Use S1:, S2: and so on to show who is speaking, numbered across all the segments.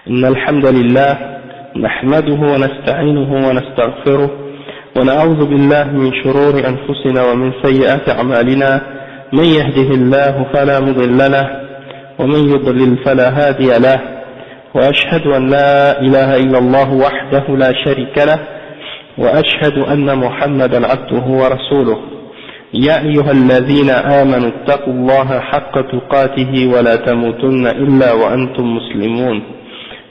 S1: إن الحمد لله نحمده ونستعينه ونستغفره ونعوذ بالله من شرور أنفسنا ومن سيئات أعمالنا من يهده الله فلا مضل له ومن يضلل فلا هادي له وأشهد أن لا إله إلا الله وحده لا شريك له وأشهد أن محمدا عبده ورسوله يا أيها الذين آمنوا اتقوا الله حق تقاته ولا تموتن إلا وأنتم مسلمون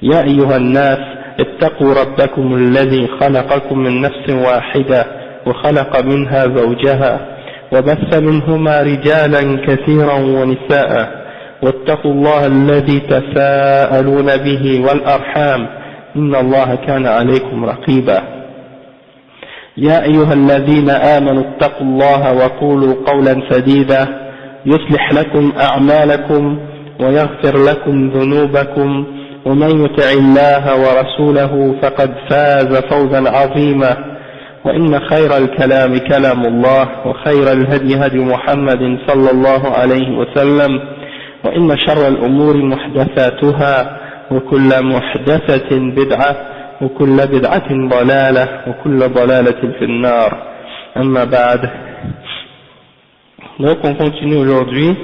S1: يا أيها الناس اتقوا ربكم الذي خلقكم من نفس واحدة وخلق منها زوجها وبث منهما رجالا كثيرا ونساء واتقوا الله الذي تساءلون به والأرحام إن الله كان عليكم رقيبا يا أيها الذين آمنوا اتقوا الله وقولوا قولا سديدا يصلح لكم أعمالكم ويغفر لكم ذنوبكم ومن يطع الله ورسوله فقد فاز فوزا عظيما وإن خير الكلام كلام الله وخير الهدي هدي محمد صلى الله عليه وسلم وإن شر الأمور محدثاتها وكل محدثة بدعة وكل بدعة ضلالة وكل ضلالة في النار أما بعد. Donc on continue aujourd'hui,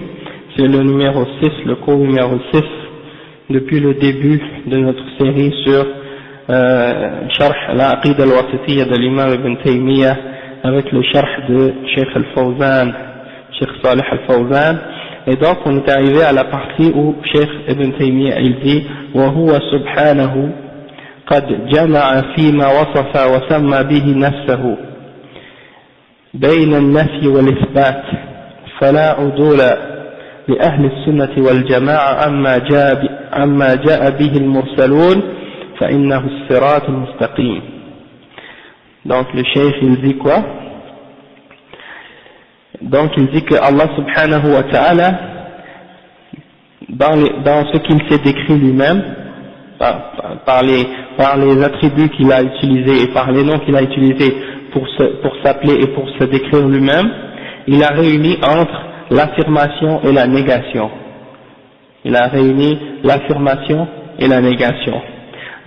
S1: c'est le numéro 6, le cours numéro 6 depuis le début de notre série sur Sharh al-Aqid al-Wasitiyya de l'imam Ibn Taymiyyah avec le Sharh de Sheikh al-Fawzan, Sheikh Salih al-Fawzan. Et donc on est arrivé à la partie où Sheikh Ibn Taymiyyah il dit وهو سبحانه قد جمع فيما وصف وسمى به نفسه بين النفي والإثبات فلا عدول لأهل السنة والجماعة عما جاء به المرسلون فإنه الصراط المستقيم. Donc le cheikh il dit quoi? Donc il dit que Allah subhanahu wa ta'ala dans ce qu'il s'est décrit lui-même par les attributs qu'il a utilisés et par les noms qu'il a utilisés pour s'appeler et pour se décrire lui-même, il a réuni entre l'affirmation et la négation. Il a réuni l'affirmation et la négation.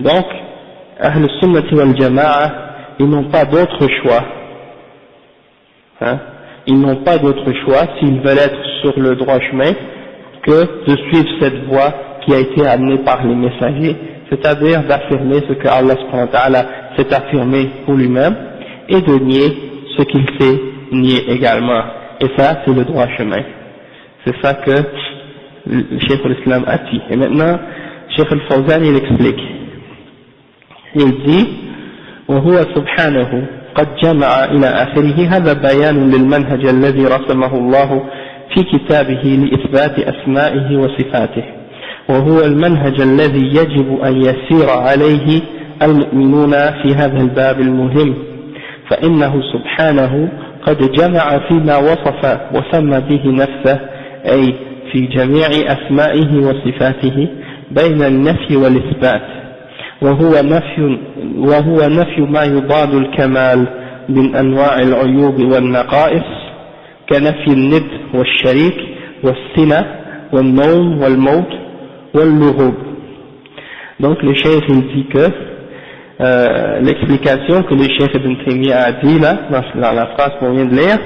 S1: Donc, Ahl Sunnati wal Jama'a, ils n'ont pas d'autre choix. Ils n'ont pas d'autre choix s'ils veulent être sur le droit chemin que de suivre cette voie qui a été amenée par les messagers, c'est-à-dire d'affirmer ce que Allah subhanahu wa ta'ala s'est affirmé pour lui-même et de nier ce qu'il s'est nié également. Et ça, c'est le droit chemin. C'est ça que le Cheikh al-Islam a dit. Et maintenant, Cheikh al-Fawzan, il explique. Il dit, وهو سبحانه قد جمع إلى آخره هذا بيان للمنهج الذي رسمه الله في كتابه لإثبات أسمائه وصفاته وهو المنهج الذي يجب أن يسير عليه المؤمنون في هذا الباب المهم فإنه سبحانه قد جمع فيما وصف وسمى به نفسه أي في جميع أسمائه وصفاته بين النفي والإثبات وهو نفي ما يضاد الكمال من أنواع العيوب والنقائص كنفي الند والشريك والسنة والنوم والموت واللغوب. Donc le cheikh il dit que l'explication que le cheikh Ibn Taymiyyah a dit là, dans la phrase qu'on vient de lire,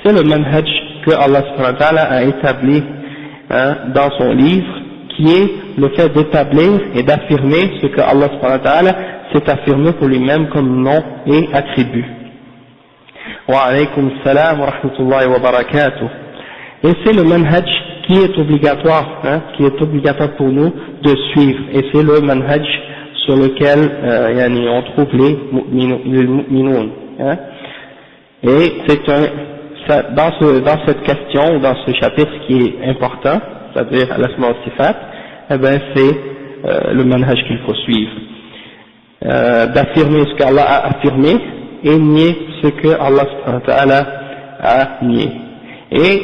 S1: c'est le manhaj que Allah subhanahu wa ta'ala a établi dans son livre, qui est le fait d'établir et d'affirmer ce que Allah subhanahu wa ta'ala s'est affirmé pour lui-même comme nom et attribut. Wa alaykum salam wa rahmatullahi wa barakatuh. Et c'est le manhaj qui est obligatoire, pour nous de suivre, et c'est le manhaj sur lequel on trouve les mu'minoun. Et c'est dans cette question, dans ce chapitre qui est important, c'est-à-dire al-asma wa sifat, c'est le manhaj qu'il faut suivre, d'affirmer ce qu'Allah a affirmé et nier ce que Allah subhanahu wa ta'ala a nié. Et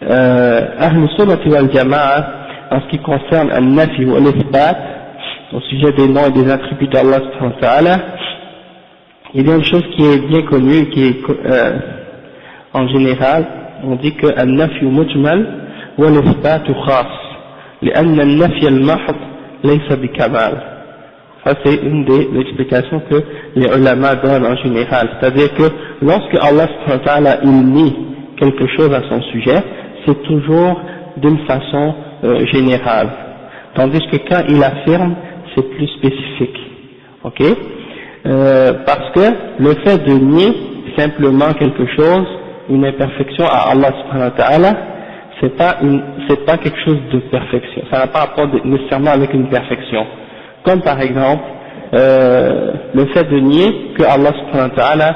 S1: Ahl Sunnati wal Jama'a, en ce qui concerne al-nafi wa l'ithbat, au sujet des noms et des attributs d'Allah subhanahu wa ta'ala, il y a une chose qui est bien connue, qui est en général, on dit que al-nafi mujmal wa l'ithbat khas, لأن النفي المحض laysa bi kamal. Ça c'est une des explications que les ulama donnent en général, c'est-à-dire que lorsque Allah subhanahu wa ta'ala il nie quelque chose à son sujet, c'est toujours d'une façon générale, tandis que quand il affirme, c'est plus spécifique, ok? Parce que le fait de nier simplement quelque chose, une imperfection à Allah subhanahu wa ta'ala, c'est pas quelque chose de perfection, ça n'a pas rapport nécessairement avec une perfection. Comme par exemple, le fait de nier que Allah subhanahu wa ta'ala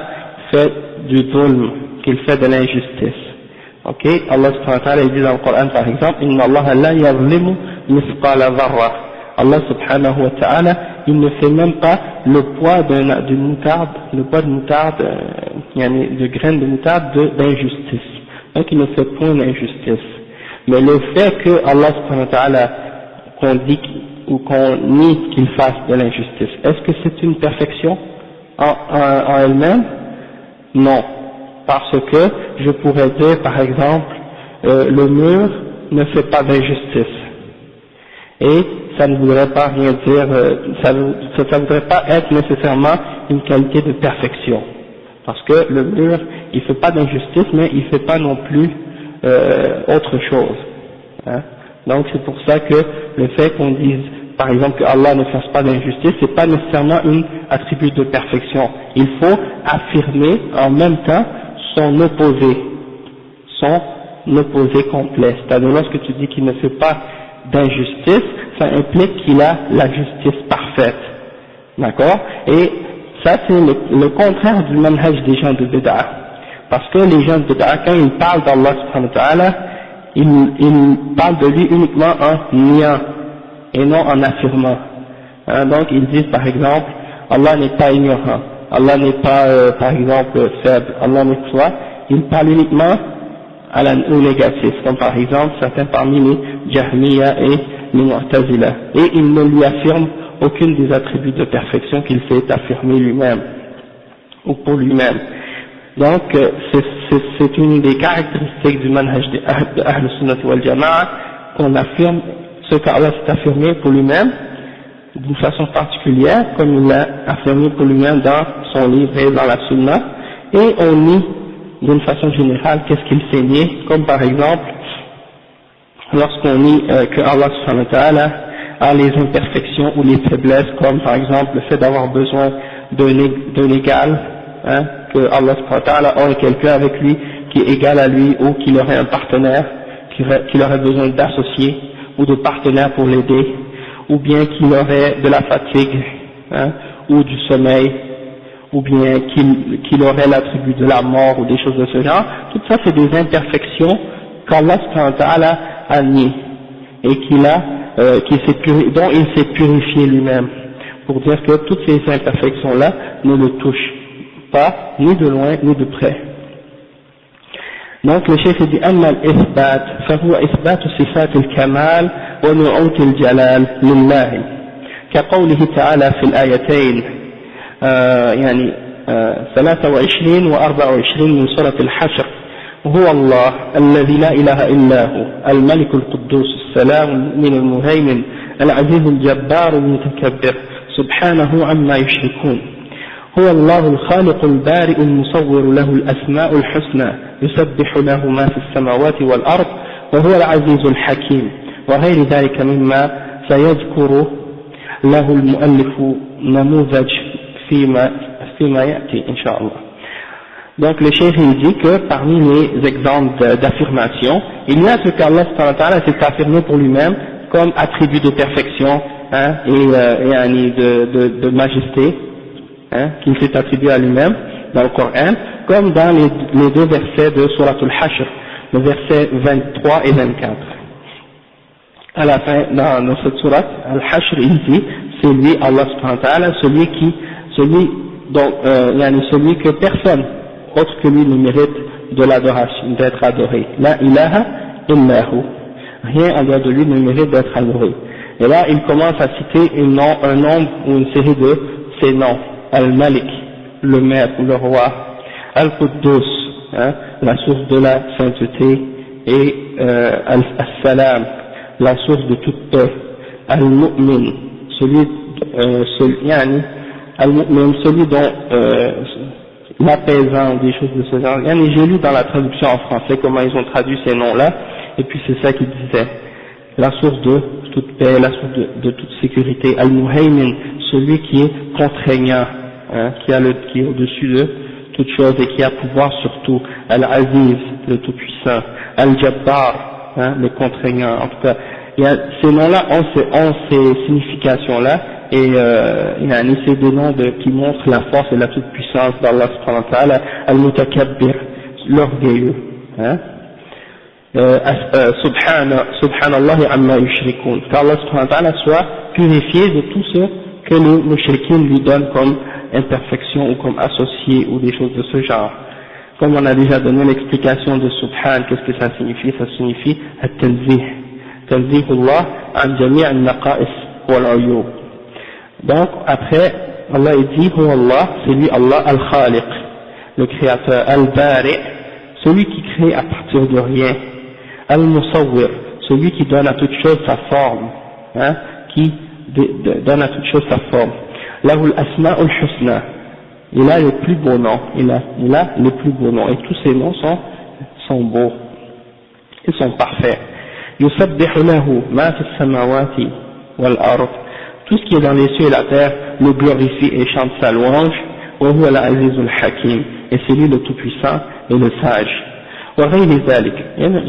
S1: fait du dhulm, qu'il fait de l'injustice. Ok, Allah subhanahu wa ta'ala il dit dans le Coran par exemple, Inna Allah la yazlimu mithqala dharra. Allah subhanahu wa ta'ala, il ne fait même pas le poids d'une moutarde, le poids de moutarde, de graines de moutarde d'injustice. Donc il ne fait point d'injustice. Mais le fait que Allah subhanahu wa ta'ala, qu'on dit ou qu'on nie qu'il fasse de l'injustice, est-ce que c'est une perfection en elle-même? Non. Parce que je pourrais dire par exemple, le mur ne fait pas d'injustice. Et ça ne voudrait pas rien dire, ça ne voudrait pas être nécessairement une qualité de perfection. Parce que le mur, il fait pas d'injustice, mais il fait pas non plus autre chose. Hein. Donc c'est pour ça que le fait qu'on dise, par exemple, que Allah ne fasse pas d'injustice, c'est pas nécessairement une attribut de perfection. Il faut affirmer en même temps son opposé complet. C'est-à-dire lorsque tu dis qu'il ne fait pas d'injustice, ça implique qu'il a la justice parfaite. D'accord? Et ça c'est le contraire du manhaj des gens de Bid'ah. Parce que les gens de Bid'ah, quand ils parlent d'Allah subhanahu wa ta'ala, ils parlent de lui uniquement en niant et non en affirmant. Donc ils disent par exemple, Allah n'est pas ignorant, Allah n'est pas par exemple faible, Allah n'est pas, ils parlent uniquement au négatif, comme par exemple certains parmi les Jahmiya et les Mu'tazila, et ils ne lui affirment aucune des attributs de perfection qu'il s'est affirmé lui-même, ou pour lui-même. Donc c'est une des caractéristiques du manhaj de Ahl Sunnah wal Jama'a, qu'on affirme ce qu'Allah s'est affirmé pour lui-même d'une façon particulière, comme il l'a affirmé pour lui-même dans son livre et dans la Sunna, et on nie d'une façon générale qu'est-ce qu'il s'est nié, comme par exemple lorsqu'on nie que Allah subhanahu wa ta'ala a les imperfections ou les faiblesses, comme par exemple le fait d'avoir besoin d'un égal, que Allah subhanahu wa ta'ala aurait quelqu'un avec lui qui est égal à lui, ou qu'il aurait un partenaire, qu'il aurait besoin d'associer ou de partenaires pour l'aider, ou bien qu'il aurait de la fatigue, ou du sommeil, ou bien qu'il aurait l'attribut de la mort ou des choses de ce genre. Tout ça c'est des imperfections qu'Allah subhanahu wa ta'ala a nié et dont il s'est purifié lui-même, pour dire que toutes ces imperfections là ne le touchent pas ni de loin ni de près. Donc le chef dit أما الإثبات فهو إثبات صفات الكمال ونعوت الجلال لله كقوله تعالى في الآيتين 23 و 24 من سورة الحشر هو الله الذي لا إله إلا هو الملك القدوس السلام المؤمن المهيمن العزيز الجبار المتكبر سبحانه عما يشركون هو الله الخالق البارئ المصور له الأسماء الحسنى يسبح له ما في السماوات والأرض وهو العزيز الحكيم وغير ذلك مما سيذكر له المؤلف نموذج فيما يأتي إن شاء الله. Donc le cheikh il dit que parmi les exemples d'affirmation, il y a ce qu'Allah s'est affirmé pour lui-même comme attribut de perfection et de majesté, qu'il s'est attribué à lui-même dans le Coran, comme dans les deux versets de Surat al-Hashr, le verset 23 et 24. À la fin, dans cette Surat al-Hashr, il dit, c'est lui, Allah subhanahu wa ta'ala, celui que personne autre que lui ne mérite de l'adoration, d'être adoré. La ilaha illahu. Rien en dehors de lui ne mérite d'être adoré. Et là, il commence à citer un nombre ou une série de ces noms. Al-Malik, le maître ou le roi. Al-Quddus, la source de la sainteté. Et Al-Salam, la source de toute paix. al-mu'min, celui dont l'apaisant, des choses de ce genre. J'ai lu dans la traduction en français comment ils ont traduit ces noms-là, et puis c'est ça qu'ils disaient. La source de toute paix, la source de toute sécurité. Al-muhaymin, celui qui est contraignant, qui est au-dessus de toute chose et qui a pouvoir sur tout. Al-aziz, le tout-puissant. Al-jabbar, le contraignant. En tout cas, ces noms-là ont ces significations-là, et c'est des noms qui montrent la force et la toute-puissance d'Allah subhanahu wa ta'ala. Al-mutakabbir, l'orgueilleux. Subhanallah amma yushrikun, qu'Allah subhanahu wa ta'ala soit purifié de tout ce que les mushrikins lui donnent comme imperfection ou comme associé ou des choses de ce genre. Comme on a déjà donné l'explication de Subhan, qu'est-ce que ça signifie? Ça signifie at-tanzih, tanzihullah an jami' al-naqa'is wal-uyub. Donc après Allah dit huwa Allah, c'est lui Allah al-khaliq, le créateur, al-bari', celui qui crée à partir de rien, al-musawwir, celui qui donne à toute chose sa forme, qui donne à toute chose sa forme. Lahu al-asma'ul husna, il a les plus beaux noms, il a les plus beaux noms, et tous ces noms sont beaux, ils sont parfaits. Yusabbihu lahu ma fi as-samawati wal ard, tout ce qui est dans les cieux et la terre le glorifie et chante sa louange. Wa huwa al-azizul hakim, et c'est lui le tout-puissant et le sage. Il y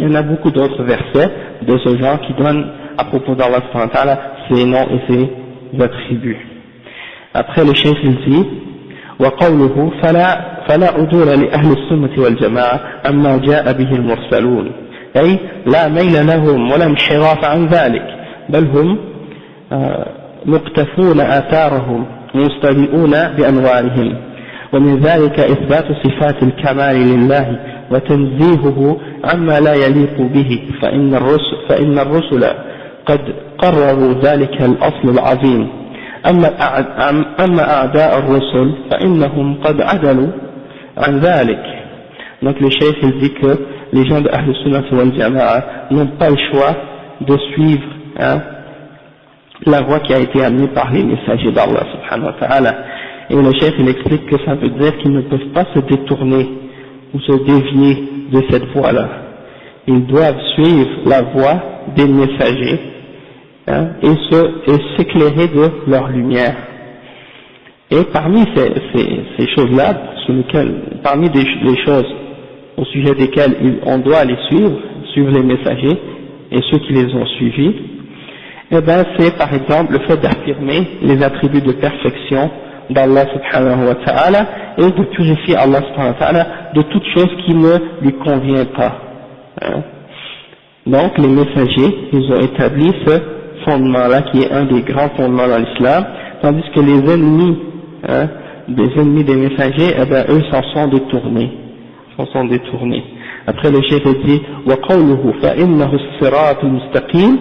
S1: en a beaucoup d'autres versets de ce genre qui donnent à propos d'Allah subhanahu wa ta'ala ses noms et ses attributs. Après le cheikh il dit وقوله فلا عدول لأهل السنة والجماعة أما جاء به المرسلون، أي لا ميل لهم ولا انحراف عن ذلك، بل هم مقتفون آثارهم مستبئون بأنوارهم. ومن ذلك إثبات صفات الكمال لله وتنزيهه عما لا يليق به، فإن الرسل قد قرروا ذلك الأصل العظيم. أما أعداء الرسل فإنهم قد عدلوا عن ذلك. Donc le cheikh il dit que les gens de Ahl Sunnah wal Jama'a n'ont pas le choix de suivre la voie qui a été amenée par les messagers d'Allah subhanahu wa ta'ala. Et le cheikh il explique que ça veut dire qu'ils ne peuvent pas se détourner ou se dévier de cette voie-là. Ils doivent suivre la voie des messagers et s'éclairer de leur lumière. Et parmi ces choses-là, parmi les choses au sujet desquelles on doit les suivre les messagers et ceux qui les ont suivis, c'est par exemple le fait d'affirmer les attributs de perfection d'Allah subhanahu wa ta'ala et de purifier Allah subhanahu wa ta'ala de toute chose qui ne lui convient pas. Donc les messagers, ils ont établi ce fondement-là qui est un des grands fondements dans l'islam, tandis que les ennemis des messagers, eux s'en sont détournés. Après le cheikh dit وقوله فإنه الصراط المستقيم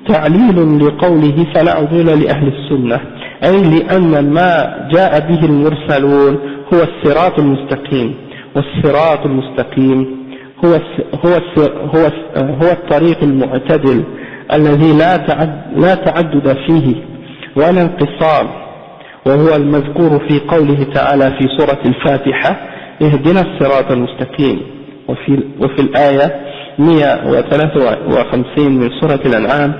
S1: تعليل لقوله فلا عدول لأهل السنة، أي لأن ما جاء به المرسلون هو الصراط المستقيم، والصراط المستقيم هو الطريق المعتدل الذي لا تعدد فيه ولا انقسام، وهو المذكور في قوله تعالى في سورة الفاتحة اهدنا الصراط المستقيم، وفي الآية 153 من سورة الأنعام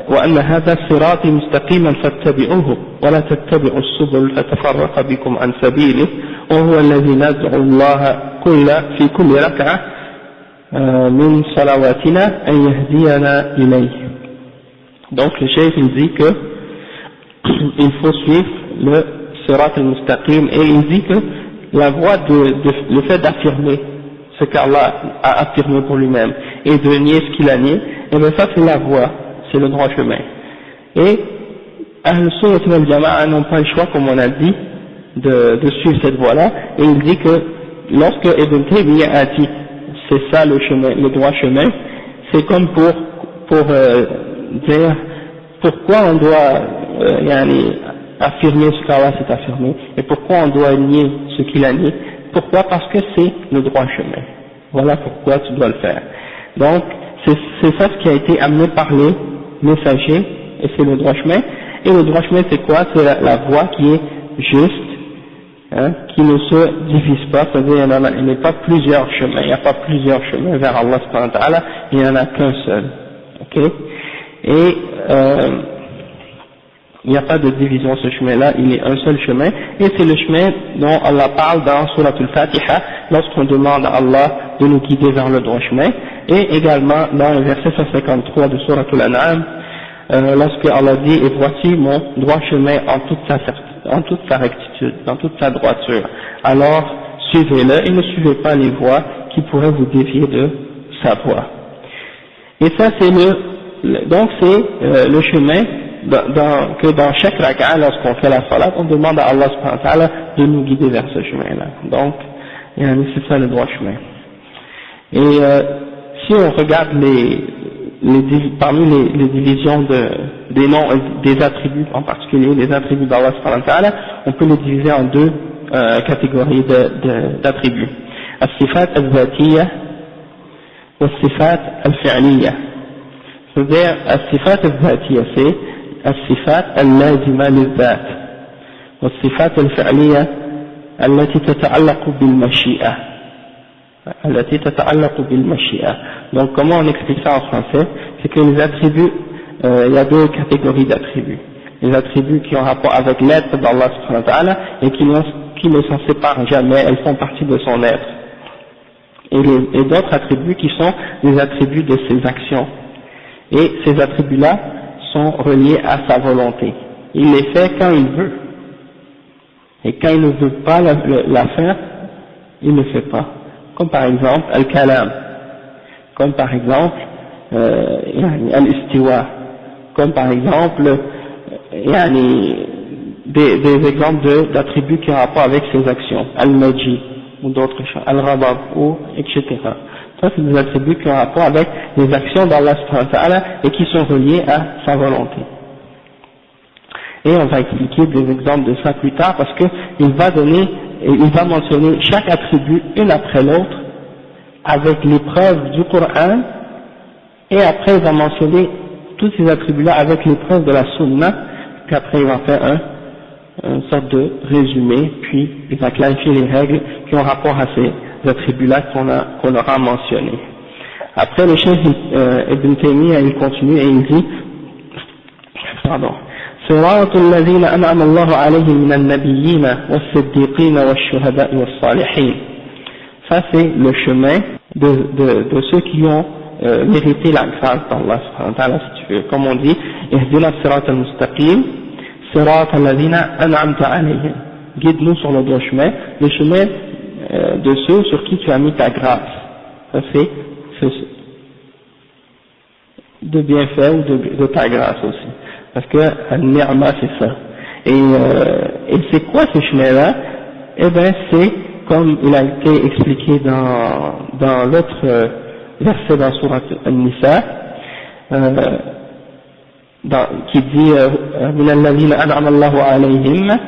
S1: وأن هذا صراطي مستقيما فاتبعوه ولا تتبعوا السبل فتفرق بكم عن سبيله وهو الذي ندعو الله في كل ركعة من صلواتنا أن يهدينا إليه. Donc le cheikh il dit que il faut suivre le sirat al-mustaqim, et il dit que la voie le fait d'affirmer ce qu'Allah a affirmé pour lui-même et de nier ce qu'il a nié, et bien ça c'est la voie, c'est le droit chemin. Et Ahl Sunnah wal Jama'a n'ont pas le choix, comme on a dit, de suivre cette voie-là, et il dit que lorsque Ibn Taymiyyah a dit c'est ça le chemin, le droit chemin, c'est comme pour dire pourquoi on doit affirmer ce qu'Allah s'est affirmé et pourquoi on doit nier ce qu'il a nié. Pourquoi? Parce que c'est le droit chemin. Voilà pourquoi tu dois le faire. Donc c'est ça ce qui a été amené par les messagers et c'est le droit chemin. Et le droit chemin c'est quoi? C'est la voie qui est juste, hein, qui ne se divise pas, c'est-à-dire il n'y a pas plusieurs chemins, il n'y a pas plusieurs chemins vers Allah subhanahu wa ta'ala, il n'y en a qu'un seul. Ok? Et il n'y a pas de division ce chemin-là, il est un seul chemin, et c'est le chemin dont Allah parle dans Surat al-Fatiha, lorsqu'on demande à Allah de nous guider vers le droit chemin, et également dans le verset 153 de Surat al-An'am, lorsque Allah dit, et voici mon droit chemin en toute sa rectitude, dans toute sa droiture, alors suivez-le et ne suivez pas les voies qui pourraient vous dévier de sa voie. Et ça c'est donc c'est le chemin que dans chaque raka'a, lorsqu'on fait la salat, on demande à Allah subhanahu wa ta'ala de nous guider vers ce chemin-là. Donc, c'est ça le droit chemin. Et si on regarde parmi les divisions des noms, des attributs en particulier, les attributs d'Allah subhanahu wa ta'ala, on peut les diviser en deux catégories d'attributs. As-sifat al-zatiyya wa as-sifat al-fi'liyya. C'est-à-dire, as-sifat al-zatiyya, c'est الصفات اللازمة للذات والصفات الفعلية التي تتعلق بالمشيئة. Donc comment on explique ça en français? C'est que les attributs, il y a deux catégories d'attributs. Les attributs qui ont rapport avec l'être d'Allah subhanahu wa ta'ala et qui ne s'en séparent jamais, elles font partie de son être. Et d'autres attributs qui sont les attributs de ses actions. Et ces attributs-là sont reliés à sa volonté. Il les fait quand il veut. Et quand il ne veut pas la faire, il ne le fait pas. Comme par exemple al-kalam. Comme par exemple al-istiwa. Comme par exemple des exemples d'attributs qui ont rapport avec ses actions. Al-maji ou d'autres choses. Al-rabab ou etc. Ça, c'est des attributs qui ont rapport avec les actions d'Allah subhanahu wa ta'ala et qui sont reliés à sa volonté. Et on va expliquer des exemples de ça plus tard parce qu'il va mentionner chaque attribut une après l'autre avec les preuves du Coran et après il va mentionner tous ces attributs-là avec les preuves de la Sunna, puis après il va faire une sorte de résumé, puis il va clarifier les règles qui ont rapport à ces attributs-là qu'on aura mentionnés. Après le cheikh Ibn Taymiyyah il continue et il dit صراط الذين أنعم الله عليهم من النبيين والصديقين والشهداء والصالحين. Ça c'est le chemin de ceux qui ont mérité la grâce d'Allah subhanahu wa ta'ala, si tu veux. Comme on dit اهدنا الصراط المستقيم صراط الذين أنعمت عليهم. Guide-nous sur le droit chemin, le chemin de ceux sur qui tu as mis ta grâce. Ça c'est de bienfait ou de ta grâce aussi. Parce que al-ni'ma c'est ça. Et c'est quoi ce chemin-là? Eh bien c'est comme il a été expliqué dans l'autre verset dans Surat An-Nisa, qui dit من الذين أنعم الله عليهم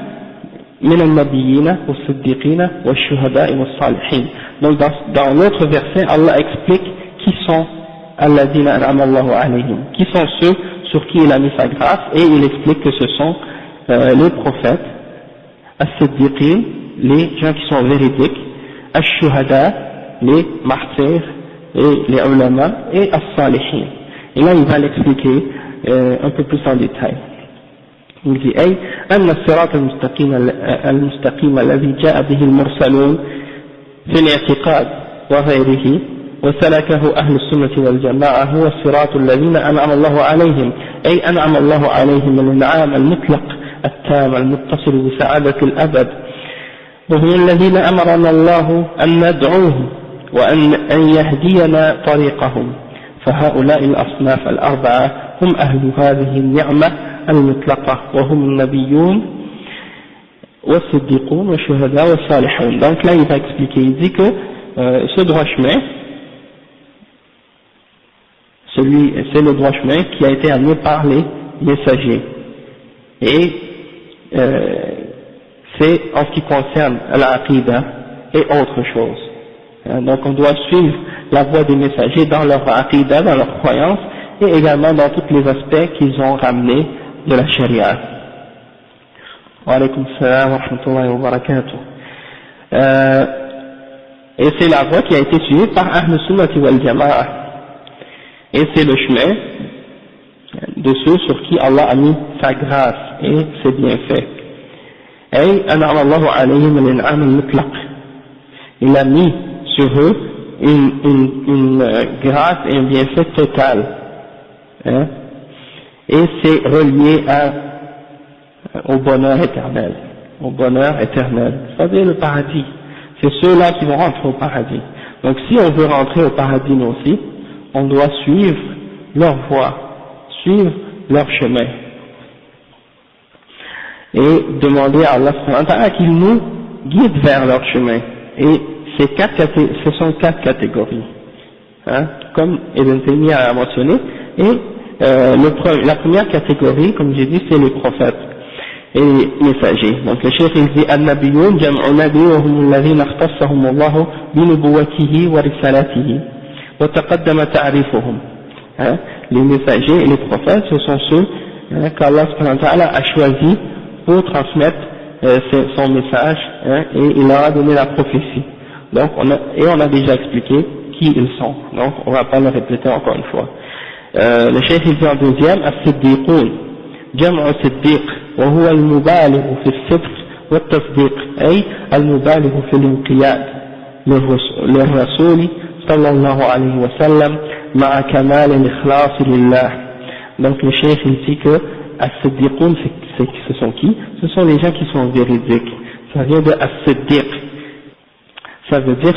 S1: من النبيين والصديقين والشهداء والصالحين. Donc dans l'autre verset, Allah explique qui sont الذين أنعم الله عليهم, qui sont ceux sur qui il a mis sa grâce, et il explique que ce sont les prophètes, as-siddiqin, les gens qui sont véridiques, ash-shuhada, les martyrs et les ulama, et as-salihin. Et là il va l'expliquer un peu plus en détail. Il dit أي أن الصراط المستقيم الذي جاء به المرسلون في الاعتقاد وغيره وسلكه أهل السنة والجماعة هو الصراط الذين أنعم الله عليهم، أي أنعم الله عليهم الإنعام المطلق التام المتصل بسعادة الأبد، وهم الذين أمرنا الله أن ندعوهم وأن يهدينا طريقهم. فهؤلاء الأصناف الأربعة هم أهل هذه النعمة المطلقة وهم النبيون والصديقون والشهداء والصالحون. Donc là il va expliquer, il dit que ce droit chemin, c'est le droit chemin qui a été amené par les messagers. Et c'est en ce qui concerne l'aqidah et autre chose. Donc on doit suivre la voie des messagers dans leur aqidah, dans leur croyance, et également dans tous les aspects qu'ils ont ramenés de la charia. Wa alaykum salam wa rahmatullahi wa barakatuh. Et c'est la voie qui a été suivie par Ahl Sunnati wal Jama'a. Et c'est le chemin de ceux sur qui Allah a mis sa grâce et ses bienfaits. Et an'ama Allahu alayhim al-in'am al-mutlaq. Il a mis sur eux une grâce et un bienfait total. Hein? Et c'est relié au bonheur éternel. Au bonheur éternel. C'est-à-dire le paradis. C'est ceux-là qui vont rentrer au paradis. Donc si on veut rentrer au paradis nous aussi, on doit suivre leur voie, suivre leur chemin. Et demander à Allah qu'il nous guide vers leur chemin. Et ce sont 4 catégories. Hein, comme Ibn Taymiyyah a mentionné. Et la première catégorie, comme j'ai dit, c'est les prophètes et les messagers. Donc le cheikh il dit An-Nabiyyun jam'u nabi wa hum alladhina ikhtassahum Allah bi nubuwwatihi wa risalatihi wa taqaddama ta'rifuhum. Les messagers et les prophètes, ce sont ceux qu'Allah subhanahu wa ta'ala a choisi pour transmettre son message, et il leur a donné la prophétie. Donc on a déjà expliqué qui ils sont. Donc on va pas le répéter encore une fois. Le cheikh il dit en deuxième As-Siddiqoun jam'u Siddiq وهو المبالغ في الصدق والتصديق أي المبالغ في الانقياد للرسول صلى الله عليه وسلم مع كمال الإخلاص لله. Donc le cheikh il dit que As-Siddiqoun ce sont qui? Ce sont les gens qui sont véridiques. Ça vient de As-Siddiq. Ça veut dire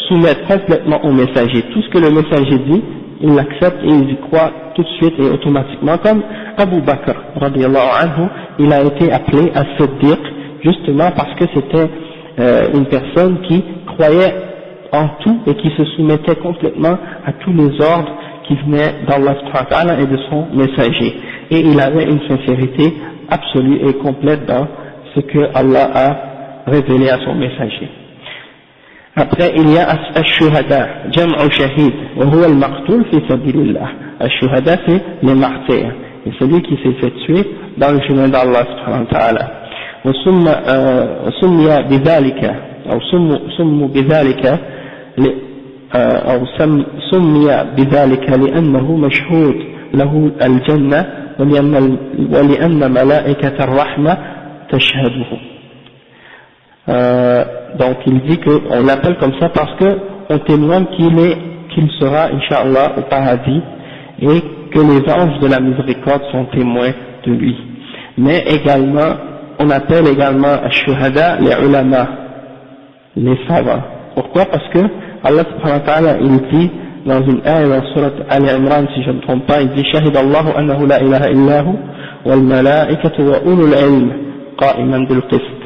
S1: soumettre complètement au messager. Tout ce que le messager dit, il l'accepte et il y croit tout de suite et automatiquement, comme Abu Bakr radiyallahu anhu, il a été appelé As-Siddiq justement parce que c'était une personne qui croyait en tout et qui se soumettait complètement à tous les ordres qui venaient d'Allah subhanahu wa ta'ala et de son messager, et il avait une sincérité absolue et complète dans ce que Allah a révélé à son messager. Après, il y a Ash-Shuhada, Jam'u Shahid, wa huwa al-maqtul fi sabilillah. Ash-Shuhada, c'est les martyrs, et celui qui s'est fait tuer dans le chemin d'Allah subhanahu wa ta'ala. وسمي بذلك أو سموا بذلك أو سمي بذلك لأنه مشهود له الجنة ولأن ملائكة الرحمة تشهده. Donc il dit qu'on l'appelle comme ça parce que on témoigne qu'il sera Inch'Allah au paradis et que les anges de la miséricorde sont témoins de lui. Mais également, on appelle également Ash-Shuhada les ulama, les savants. Pourquoi? Parce que Allah subhanahu wa ta'ala il dit dans une ayah dans surat Al-Imran, si je ne me trompe pas, il dit Shahidallahu annahu la ilaha illahu wal malaikatu wa ulul ilm qa'iman bil qist.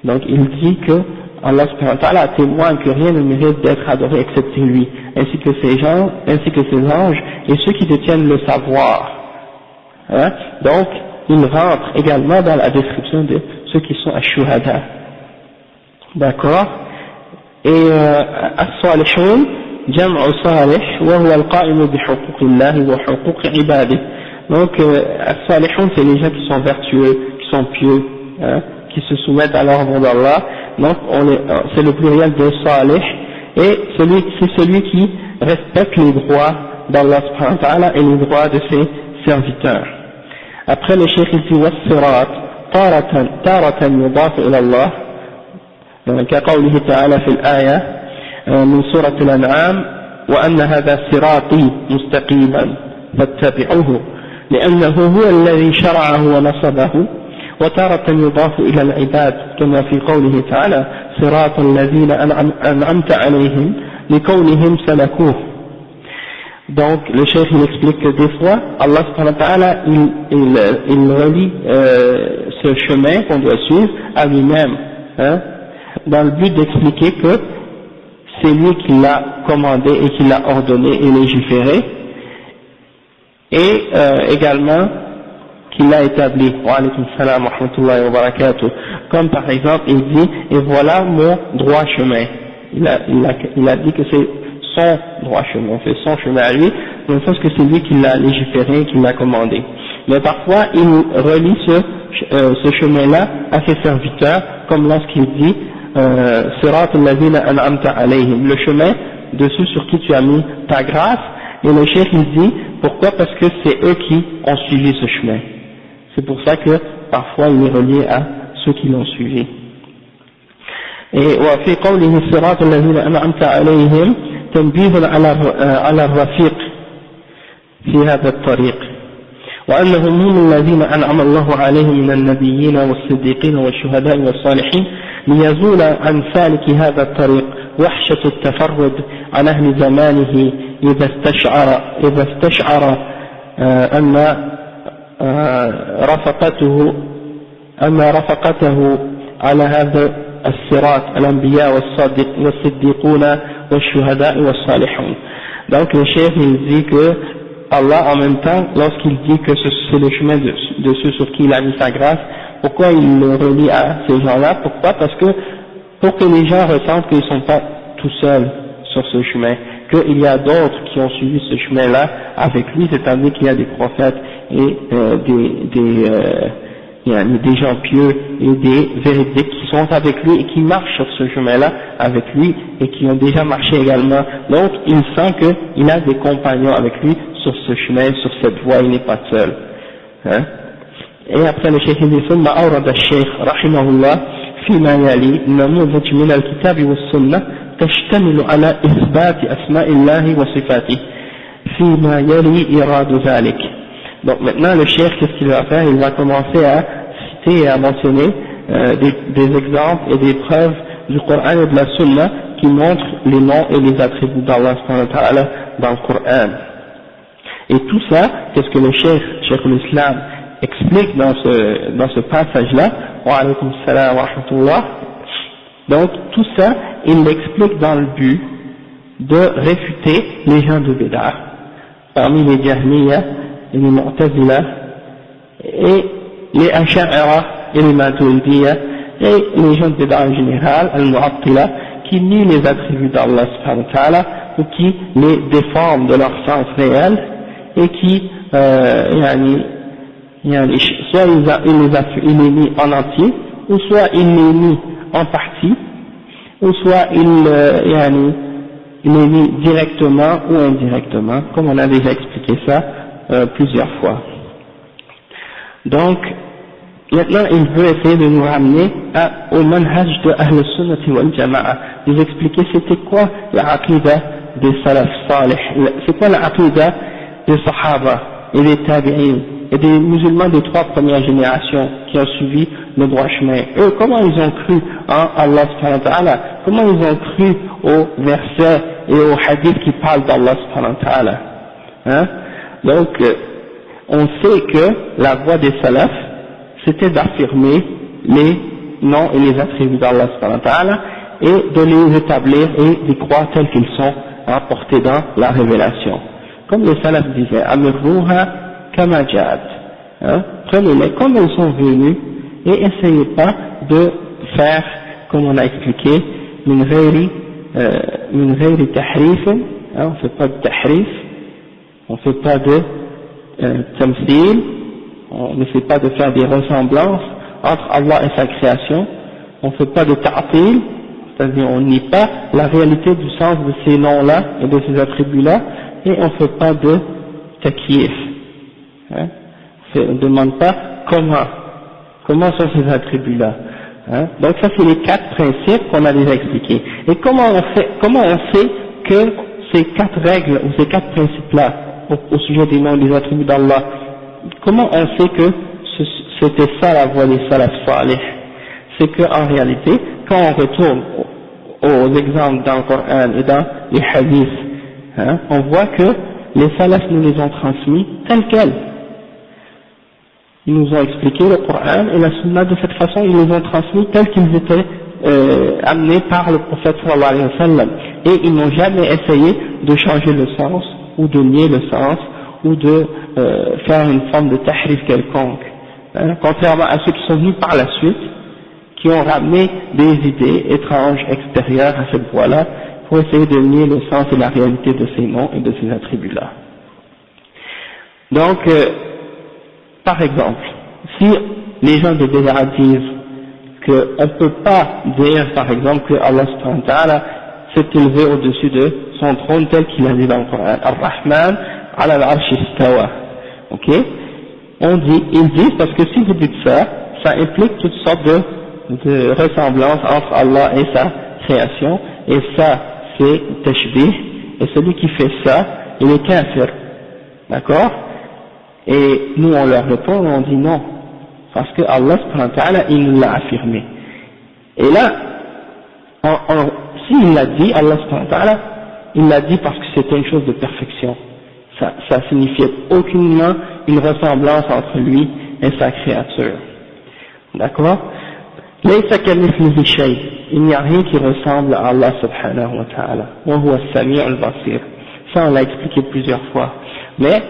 S1: Donc il dit que Allah subhanahu wa ta'ala témoigne que rien ne mérite d'être adoré excepté lui, ainsi que ses anges et ceux qui détiennent le savoir. Donc il rentre également dans la description de ceux qui sont ash-shuhada. D'accord? Et as-salihun jam'u salih wa huwa al-qa'imu bi huquqillah wa huquq ibadihi. Donc as-salihun c'est les gens qui sont vertueux, qui sont pieux, qui se soumettent à l'ordre d'Allah. Donc c'est le pluriel de salih, et c'est celui qui respecte les droits d'Allah subhanahu wa ta'ala et les droits de ses serviteurs. Après le cheikh il dit was-sirat taratan yudafu ila Allah كقوله تعالى في الآية من سورة الأنعام وأن هذا صراطي مستقيما فاتبعوه لأنه هو الذي شرعه ونصبه. وتارة يضاف إلى العباد كما في قوله تعالى صراط الذين أنعمت عليهم لكونهم سلكوه. Donc le cheikh il explique que des fois Allah subhanahu wa ta'ala il relie ce chemin qu'on doit suivre à lui-même, dans le but d'expliquer que c'est lui qui l'a commandé et qui l'a ordonné et légiféré, et également qu'il l'a établi. Wa alaykum salam wa rahmatullahi wa barakatuh. Comme par exemple il dit et voilà mon droit chemin. Il a dit que c'est son droit chemin, c'est son chemin à lui, dans le sens que c'est lui qui l'a légiféré, qui l'a commandé. Mais parfois, il relie ce chemin-là à ses serviteurs, comme lorsqu'il dit Sirat alladhina an'amta alayhim, le chemin de ceux sur qui tu as mis ta grâce. Et le cheikh il dit pourquoi? Parce que c'est eux qui ont suivi ce chemin. C'est pour ça que parfois il est relié à ceux qui l'ont suivi. Et وفي قوله الصراط الذين أنعمت عليهم تنبيه على الرفيق في هذا الطريق وأنهم هم الذين أنعم الله عليهم من النبيين والصديقين والشهداء والصالحين ليزول عن سالك هذا الطريق وحشة التفرد عن أهل زمانه إذا استشعر أن رفقته على هذا الصراط الأنبياء والصديقون والشهداء والصالحون. Donc le chef il dit que Allah en même temps, lorsqu'il dit que c'est le chemin de ceux sur qui il a mis sa grâce, pourquoi il le relie à ces gens-là? Pourquoi? Parce que pour que les gens ressentent qu'ils ne sont pas tout seuls sur ce chemin, qu'il y a d'autres qui ont suivi ce chemin-là avec lui, c'est-à-dire qu'il y a des prophètes et des gens pieux et des véridiques qui sont avec lui et qui marchent sur ce chemin-là avec lui et qui ont déjà marché également. Donc il sent qu'il a des compagnons avec lui sur ce chemin, sur cette voie, il n'est pas seul. Hein? Et après le cheikh dit ثم أورد الشيخ رحمه الله فيما يلي نموذج من الكتاب والسنة تشتمل على إثبات أسماء الله وصفاته فيما يلي إراد ذلك. Donc maintenant le cheikh qu'est-ce qu'il va faire? Il va commencer à citer et à mentionner des exemples et des preuves du Coran et de la Sunna qui montrent les noms et les attributs d'Allah subhanahu wa ta'ala dans le Coran. Et tout ça, qu'est-ce que le cheikh l'Islam explique dans ce passage-là, wa alaykum salam wa rahmatullah. Donc tout ça, il l'explique dans le but de réfuter les gens de Bid'ah, parmi les Jahmiya et les Mu'tazila et les Ash'ara et les Maturidiyya et les gens de Bid'ah en général, al-Mu'attila, qui nient les attributs d'Allah subhanahu wa ta'ala ou qui les déforment de leur sens réel et qui soit il les nie en entier, ou soit il les nie en partie, ou soit il les nie directement ou indirectement, comme on a déjà expliqué ça plusieurs fois. Donc, maintenant il veut essayer de nous ramener au manhaj de Ahl Sunnati wal Jama'a, nous expliquer c'était quoi la aqida des salaf salih, c'est quoi la aqida des sahaba et des tabi'in et des musulmans des trois premières générations qui ont suivi le droit chemin. Eux, comment ils ont cru en Allah subhanahu wa ta'ala, comment ils ont cru aux versets et aux hadiths qui parlent d'Allah subhanahu wa ta'ala, hein? Donc on sait que la voie des salafs c'était d'affirmer les noms et les attributs d'Allah subhanahu wa ta'ala et de les établir et d'y croire tels qu'ils sont rapportés dans la révélation. Comme les salafs disaient, Amirruha kama ja'at, hein, prenez-les comme ils sont venus et essayez pas de faire, comme on a expliqué, min ghayri tahrif, on fait pas de tahrif, on fait pas de tamthil, on n'essaie pas de faire des ressemblances entre Allah et sa création, on fait pas de ta'til, c'est-à-dire on nie pas la réalité du sens de ces noms-là et de ces attributs-là, et on ne fait pas de takyif, hein? On ne demande pas comment sont ces attributs-là, hein? Donc ça c'est les quatre principes qu'on a déjà expliqués. Et comment on sait que ces quatre règles ou ces quatre principes-là au sujet des noms et des attributs d'Allah, comment on sait que c'était ça la voie des salaf salih? C'est qu'en réalité, quand on retourne aux exemples dans le Coran et dans les hadiths, hein, on voit que les salafs nous les ont transmis tels quels. Ils nous ont expliqué le Coran et la Sunna de cette façon, ils nous ont transmis tels qu'ils étaient amenés par le prophète sallallahu alayhi wa sallam. Et ils n'ont jamais essayé de changer le sens ou de nier le sens ou de faire une forme de tahrif quelconque, hein, contrairement à ceux qui sont venus par la suite, qui ont ramené des idées étranges extérieures à cette voie-là pour essayer de nier le sens et la réalité de ces noms et de ces attributs-là. Donc, par exemple, si les gens de Bid'a disent qu'on ne peut pas dire, par exemple, que Allah subhanahu wa ta'ala s'est élevé au-dessus de son trône tel qu'il a dit dans le Coran, Ar-Rahman ala al-Arsh istawa, ok? Ils disent, parce que si vous dites ça, ça implique toutes sortes de ressemblances entre Allah et sa création, et ça, c'est tashbih, et celui qui fait ça, il est kafir, d'accord? Et nous, on leur répond, on dit non, parce que Allah subhanahu wa ta'ala, il nous l'a affirmé. Et là, s'il l'a dit, Allah subhanahu wa ta'ala, il l'a dit parce que c'était une chose de perfection. Ça signifiait aucunement une ressemblance entre lui et sa créature. D'accord? Il n'y a rien qui ressemble à Allah subhanahu wa ta'ala. Wa huwa as-sami' al-basir. Ça, on l'a expliqué plusieurs fois. Mais,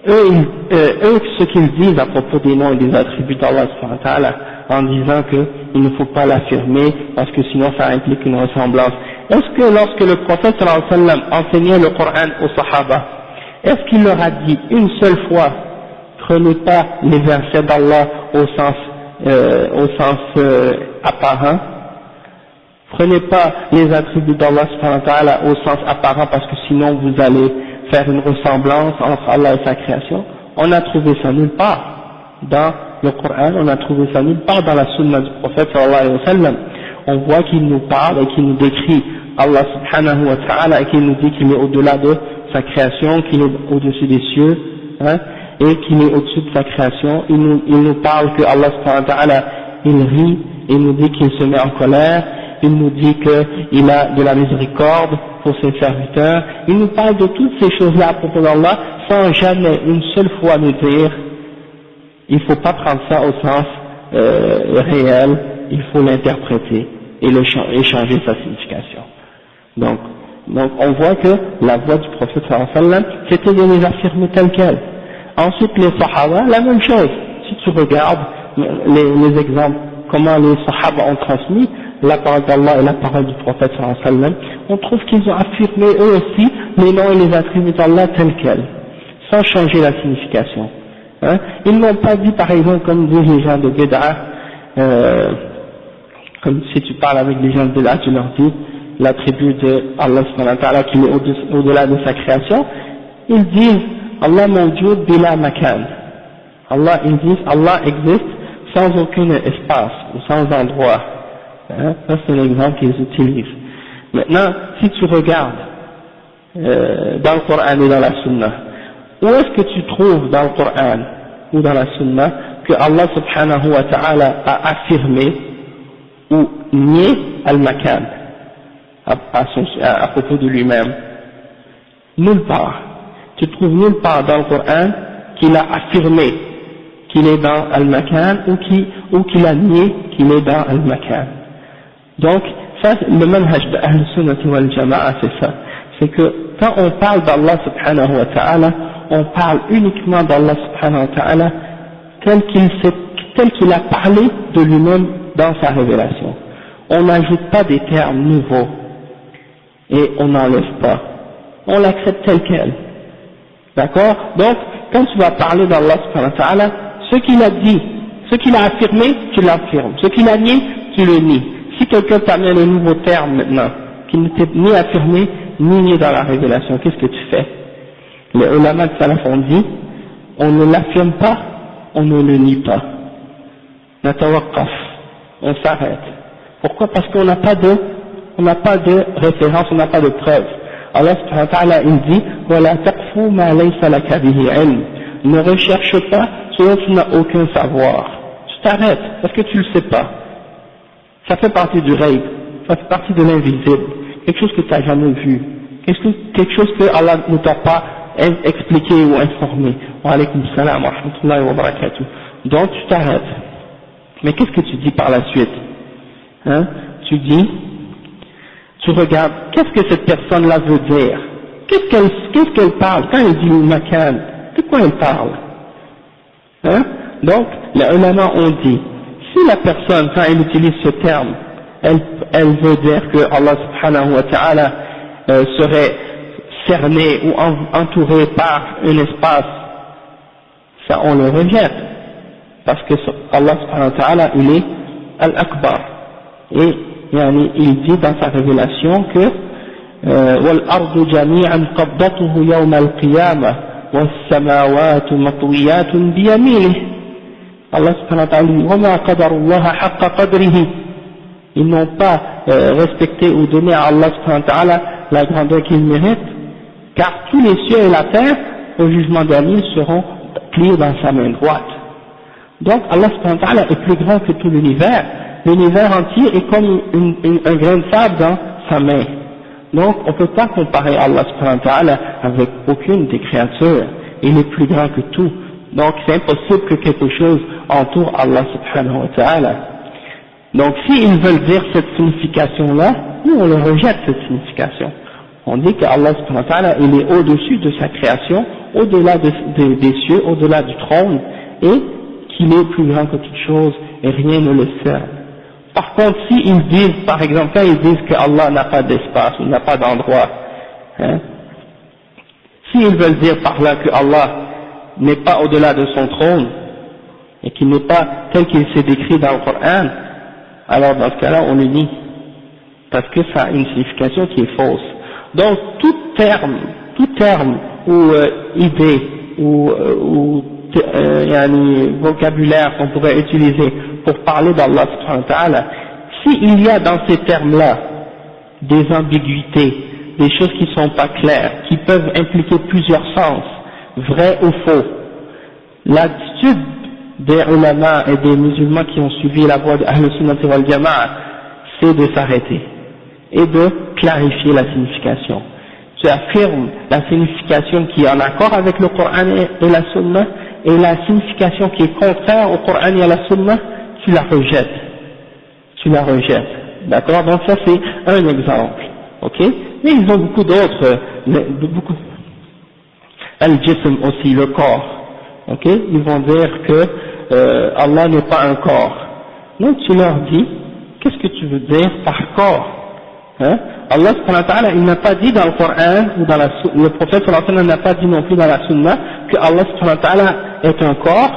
S1: eux, ce qu'ils disent à propos des noms et des attributs d'Allah subhanahu wa ta'ala, en disant qu'il ne faut pas l'affirmer parce que sinon ça implique une ressemblance. Est-ce que lorsque le prophète sallallahu alayhi wa sallam enseignait le Coran aux Sahaba, est-ce qu'il leur a dit une seule fois, prenez pas les versets d'Allah au sens apparent, prenez pas les attributs d'Allah subhanahu wa ta'ala au sens apparent parce que sinon vous allez faire une ressemblance entre Allah et sa création? On a trouvé ça nulle part dans le Coran, on a trouvé ça nulle part dans la sunna du prophète sallallahu alayhi wa sallam. On voit qu'il nous parle et qu'il nous décrit Allah subhanahu wa ta'ala et qu'il nous dit qu'il est au-delà de sa création, qu'il est au-dessus des cieux, hein, et qu'il est au-dessus de sa création. Il nous parle que Allah subhanahu wa ta'ala, il rit, il nous dit qu'il se met en colère, il nous dit qu'il a de la miséricorde pour ses serviteurs. Il nous parle de toutes ces choses-là à propos d'Allah sans jamais une seule fois nous dire il ne faut pas prendre ça au sens réel, il faut l'interpréter et changer sa signification. Donc on voit que la voix du prophète sallallahu alayhi wa sallam, c'était de les affirmer telles quelles. Ensuite les sahaba, la même chose. Si tu regardes les exemples, comment les sahaba ont transmis la parole d'Allah et la parole du prophète sallallahu alayhi wa sallam, on trouve qu'ils ont affirmé eux aussi les noms et les attributs d'Allah tels quels, sans changer la signification. Hein? Ils n'ont pas dit par exemple comme disent les gens de Bid'a, comme si tu parles avec les gens de Bid'a, tu leur dis l'attribut de Allah subhanahu wa ta'ala qui est au-delà de sa création, ils disent Allah mawjoud bila makan. Ils disent Allah existe sans aucun espace ou sans endroit. Hein? Ça c'est l'exemple qu'ils utilisent. Maintenant, si tu regardes dans le Coran et dans la Sunna, où est-ce que tu trouves dans le Coran ou dans la Sunna que Allah subhanahu wa ta'ala a affirmé ou nié al-makan à propos de lui-même? Nulle part. Tu trouves nulle part dans le Coran qu'il a affirmé qu'il est dans al-makan ou qu'il a nié qu'il est dans al-makan. Donc, ça, le manhaj de Ahl-Sunnah wal Jama'a, c'est ça. C'est que quand on parle d'Allah subhanahu wa ta'ala, on parle uniquement d'Allah subhanahu wa ta'ala tel qu'il a parlé de lui-même dans sa révélation. On n'ajoute pas des termes nouveaux et on n'enlève pas. On l'accepte tel quel. D'accord? Donc, quand tu vas parler d'Allah subhanahu wa ta'ala, ce qu'il a dit, ce qu'il a affirmé, tu l'affirmes. Ce qu'il a nié, tu le nies. Si quelqu'un t'amène un nouveau terme maintenant, qui n'était ni affirmé, ni nié dans la révélation, qu'est-ce que tu fais? Les ulama de salaf ont dit, on ne l'affirme pas, on ne le nie pas. Natawaqqaf, on s'arrête. Pourquoi? Parce qu'on n'a pas de référence, on n'a pas de preuve. Allah subhanahu wa ta'ala, il dit, وَلَا تَقْفُوا مَا لَيْسَ لَكَ بِهِ عِلْمٍ. Ne recherche pas ce dont tu n'as aucun savoir. Tu t'arrêtes, parce que tu ne le sais pas. Ça fait partie du ghaib, ça fait partie de l'invisible, quelque chose que tu n'as jamais vu, quelque chose que Allah ne t'a pas expliqué ou informé. Wa alaykum salam wa rahmatullahi wa barakatuh. Donc tu t'arrêtes. Mais qu'est-ce que tu dis par la suite? Hein? Tu tu regardes, qu'est-ce que cette personne-là veut dire? Qu'est-ce qu'elle parle? Quand elle dit makan, de quoi elle parle? Hein? Donc, les ulama ont dit, si la personne, quand elle utilise ce terme, elle veut dire que Allah subhanahu wa ta'ala serait cerné ou entouré par un espace ça on le rejette, parce que Allah subhanahu wa ta'ala, il est Al-Akbar, et il dit dans sa révélation que وَالْأَرْضُ جَمِيعًا قَبْضَتُهُ يَوْمَ الْقِيَامَةِ وَالسَّمَاوَاتُ مَطْوِيَّاتٌ بِيَمِينِهِ. Allah subhanahu wa ta'ala dit وَمَا قَدَرُ اللَّهَ حَقَّ قَدْرِهِ. Ils n'ont pas respecté ou donné à Allah subhanahu wa ta'ala la grandeur qu'il mérite, car tous les cieux et la terre au jugement dernier seront pliés dans sa main droite. Donc Allah subhanahu wa ta'ala est plus grand que tout l'univers. L'univers entier est comme un grain de sable dans sa main. Donc on ne peut pas comparer Allah subhanahu wa ta'ala avec aucune des créatures. Il est plus grand que tout. Donc c'est impossible que quelque chose entoure Allah subhanahu wa ta'ala. Donc s'ils veulent dire cette signification-là, nous on le rejette cette signification. On dit que Allah subhanahu wa ta'ala, il est au-dessus de sa création, au-delà des cieux, au-delà du trône, et qu'il est plus grand que toute chose, et rien ne le sert. Par contre, s'ils disent, par exemple, quand ils disent que Allah n'a pas d'espace, ou n'a pas d'endroit, s'ils veulent dire par là que Allah n'est pas au-delà de son trône, et qu'il n'est pas tel qu'il s'est décrit dans le Coran, alors dans ce cas-là, on le nie, parce que ça a une signification qui est fausse. Donc, tout terme ou idée ou vocabulaire qu'on pourrait utiliser pour parler d'Allah subhanahu wa ta'ala, s'il y a dans ces termes-là des ambiguïtés, des choses qui ne sont pas claires, qui peuvent impliquer plusieurs sens, vrai ou faux, l'attitude des ulama et des musulmans qui ont suivi la voie de Ahl Sunnah wal Jama'a, c'est de s'arrêter et de clarifier la signification. Tu affirmes la signification qui est en accord avec le Coran et la Sunna, et la signification qui est contraire au Coran et à la Sunna, tu la rejettes. D'accord? Donc ça c'est un exemple. Ok? Mais ils ont beaucoup d'autres, Al-Jism aussi, le corps. Ok? Ils vont dire que Allah n'est pas un corps. Donc tu leur dis, qu'est-ce que tu veux dire par corps? Allah subhanahu wa ta'ala, il n'a pas dit dans le Coran ou dans le prophète sallallahu alayhi wa sallam n'a pas dit non plus dans la Sunna que Allah subhanahu wa ta'ala est un corps,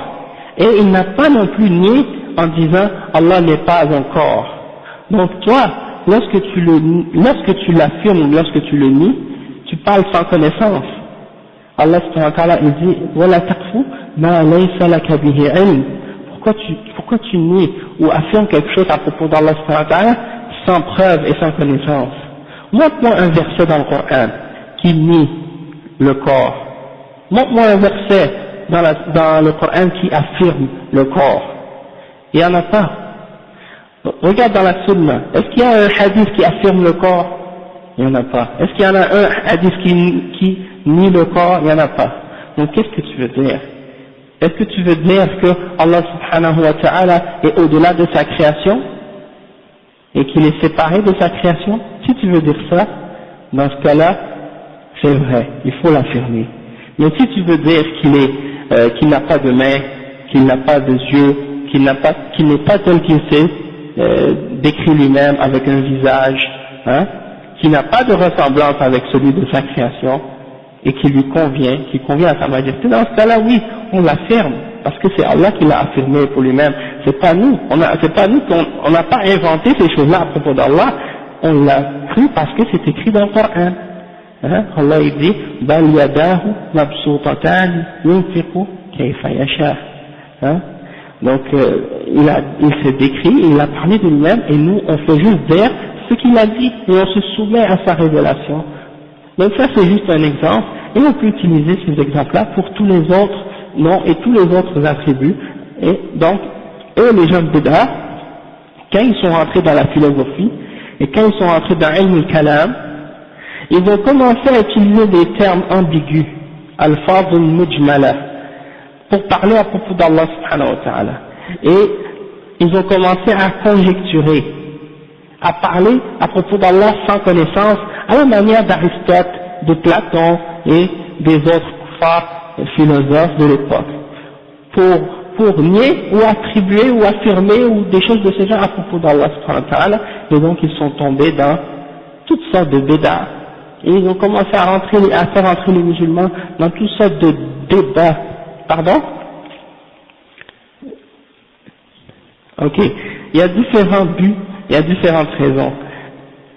S1: et il n'a pas non plus nié en disant Allah n'est pas un corps. Donc toi, lorsque tu l'affirmes ou lorsque tu le nies, tu parles sans connaissance. Allah subhanahu wa ta'ala, il dit wala taqfu ma laysa laka bihi ilm. Pourquoi tu nies ou affirmes quelque chose à propos d'Allah subhanahu wa ta'ala sans preuve et sans connaissance? Montre-moi un verset dans le Coran qui nie le corps. Montre-moi un verset dans le Coran qui affirme le corps. Il n'y en a pas. Regarde dans la Sunna. Est-ce qu'il y a un hadith qui affirme le corps? Il n'y en a pas. Est-ce qu'il y en a un hadith qui nie le corps? Il n'y en a pas. Donc qu'est-ce que tu veux dire? Est-ce que tu veux dire que Allah subhanahu wa ta'ala est au-delà de sa création et qu'il est séparé de sa création? Si tu veux dire ça, dans ce cas-là, c'est vrai, il faut l'affirmer. Mais si tu veux dire qu'il n'a pas de main, qu'il n'a pas de yeux, qu'il n'est pas tel qu'il s'est décrit lui-même avec un visage, qu'il n'a pas de ressemblance avec celui de sa création, et qui lui convient, qui convient à sa majesté, dans ce cas-là, oui, on l'affirme, parce que c'est Allah qui l'a affirmé pour lui-même, c'est pas nous, c'est pas nous on n'a pas inventé ces choses-là à propos d'Allah, on l'a cru parce que c'est écrit dans le Coran. Allah il dit, bal yadahu mabsutatan yunfiqu kayfa yasha. Donc il s'est décrit, il a parlé de lui-même, et nous on fait juste dire ce qu'il a dit, et on se soumet à sa révélation. Donc ça c'est juste un exemple, et on peut utiliser ces exemples-là pour tous les autres noms et tous les autres attributs. Et donc, eux les gens de Bid'a, quand ils sont rentrés dans la philosophie, et quand ils sont rentrés dans Ilm al-Kalam, ils ont commencé à utiliser des termes ambigus, al-fadl mujmala, pour parler à propos d'Allah subhanahu wa ta'ala. Et ils ont commencé à conjecturer, à parler à propos d'Allah sans connaissance, à la manière d'Aristote, de Platon et des autres philosophes de l'époque, pour nier ou attribuer ou affirmer ou des choses de ce genre à propos d'Allah subhanahu wa ta'ala, et donc ils sont tombés dans toutes sortes de bid'a, et ils ont commencé à faire entrer les musulmans dans toutes sortes de débats, Ok. Il y a différents buts, il y a différentes raisons.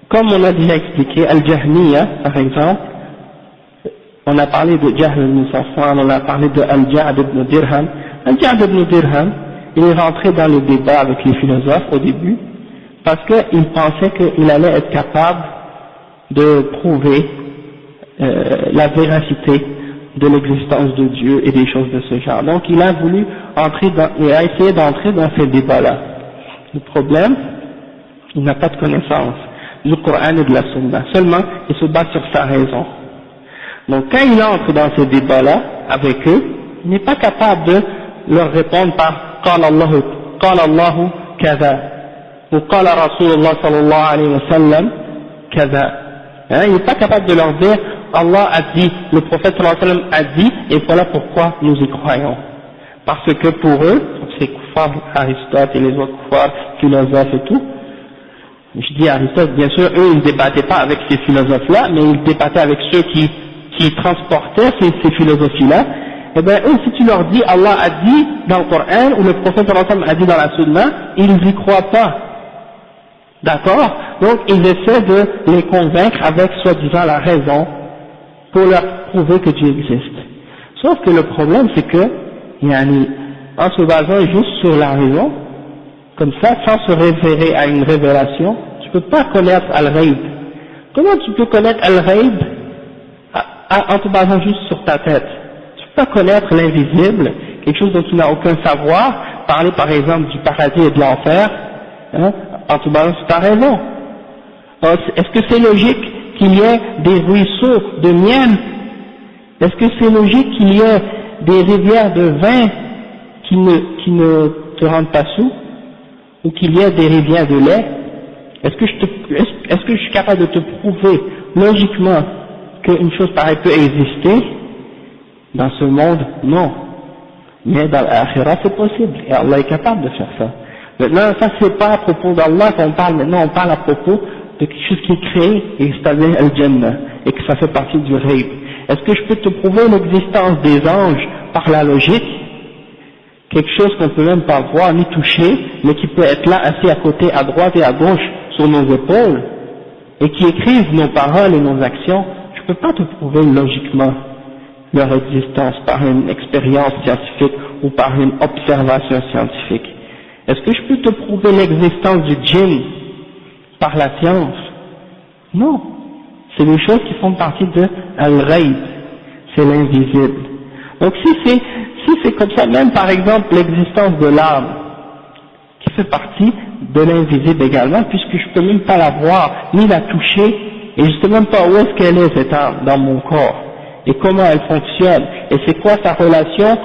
S1: Comme on a déjà expliqué, Al-Jahmiya, par exemple, on a parlé de Jahl ibn Safwan, on a parlé de Al-Ja'd ibn Dirham. Al-Ja'd ibn Dirham, il est rentré dans le débat avec les philosophes au début, parce qu'il pensait qu'il allait être capable de prouver la véracité de l'existence de Dieu et des choses de ce genre. Donc il a voulu il a essayé d'entrer dans ces débats-là. Le problème, il n'a pas de connaissance du Coran et de la Sunna. Seulement, il se base sur sa raison. Donc quand il entre dans ces débats-là avec eux, il n'est pas capable de leur répondre par قال الله كذا ou قال رسول الله صلى الله عليه وسلم كذا. Il n'est pas capable de leur dire Allah a dit, le prophète sallallahu alayhi wa sallam a dit, et voilà pourquoi nous y croyons. Parce que pour eux, ces kuffars, Aristote et les autres kuffars, philosophes et tout, je dis Aristote, bien sûr, eux ils ne débattaient pas avec ces philosophes-là, mais ils débattaient avec ceux qui transportaient ces philosophies-là. Et bien eux, si tu leur dis Allah a dit dans le Coran, ou le prophète sallallahu alayhi wa sallam a dit dans la Sunna, ils n'y croient pas. D'accord? Donc ils essaient de les convaincre avec soi-disant la raison pour leur prouver que Dieu existe. Sauf que le problème c'est que, en se basant juste sur la raison, comme ça, sans se référer à une révélation, tu peux pas connaître Al-Ghaib. Comment tu peux connaître Al-Ghaib en te basant juste sur ta tête? Tu peux pas connaître l'invisible, quelque chose dont tu n'as aucun savoir, parler par exemple du paradis et de l'enfer, en te basant sur ta raison. Est-ce que c'est logique qu'il y ait des ruisseaux de miel? Est-ce que c'est logique qu'il y ait des rivières de vin qui ne te rendent pas sous? Ou qu'il y ait des rivières de lait? Est-ce que je suis capable de te prouver logiquement qu'une chose pareille peut exister? Dans ce monde, non. Mais dans l'Akhirah, c'est possible. Et Allah est capable de faire ça. Maintenant, ça c'est pas à propos d'Allah qu'on parle, maintenant on parle à propos de quelque chose qui est créé, et c'est-à-dire Al-Jannah, et que ça fait partie du Ghaib. Est-ce que je peux te prouver l'existence des anges par la logique? Quelque chose qu'on ne peut même pas voir ni toucher, mais qui peut être là assis à côté, à droite et à gauche, sur nos épaules, et qui écrivent nos paroles et nos actions. Je ne peux pas te prouver logiquement leur existence par une expérience scientifique ou par une observation scientifique. Est-ce que je peux te prouver l'existence du djinn par la science? Non. C'est des choses qui font partie de Al-Ghaib. C'est l'invisible. Donc si c'est comme ça, même par exemple l'existence de l'âme, qui fait partie de l'invisible également, puisque je peux même pas la voir, ni la toucher, et je sais même pas où est-ce qu'elle est cette âme dans mon corps, et comment elle fonctionne, et c'est quoi sa relation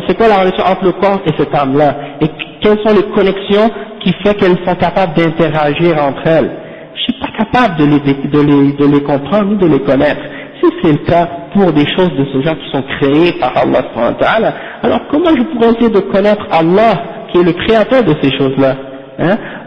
S1: c'est quoi la relation entre le corps et cette âme-là, et quelles sont les connexions qui fait qu'elles sont capables d'interagir entre elles. Je suis pas capable de les comprendre ni de les connaître. Si c'est le cas pour des choses de ce genre qui sont créées par Allah subhanahu wa ta'ala, alors comment je pourrais essayer de connaître Allah qui est le créateur de ces choses-là,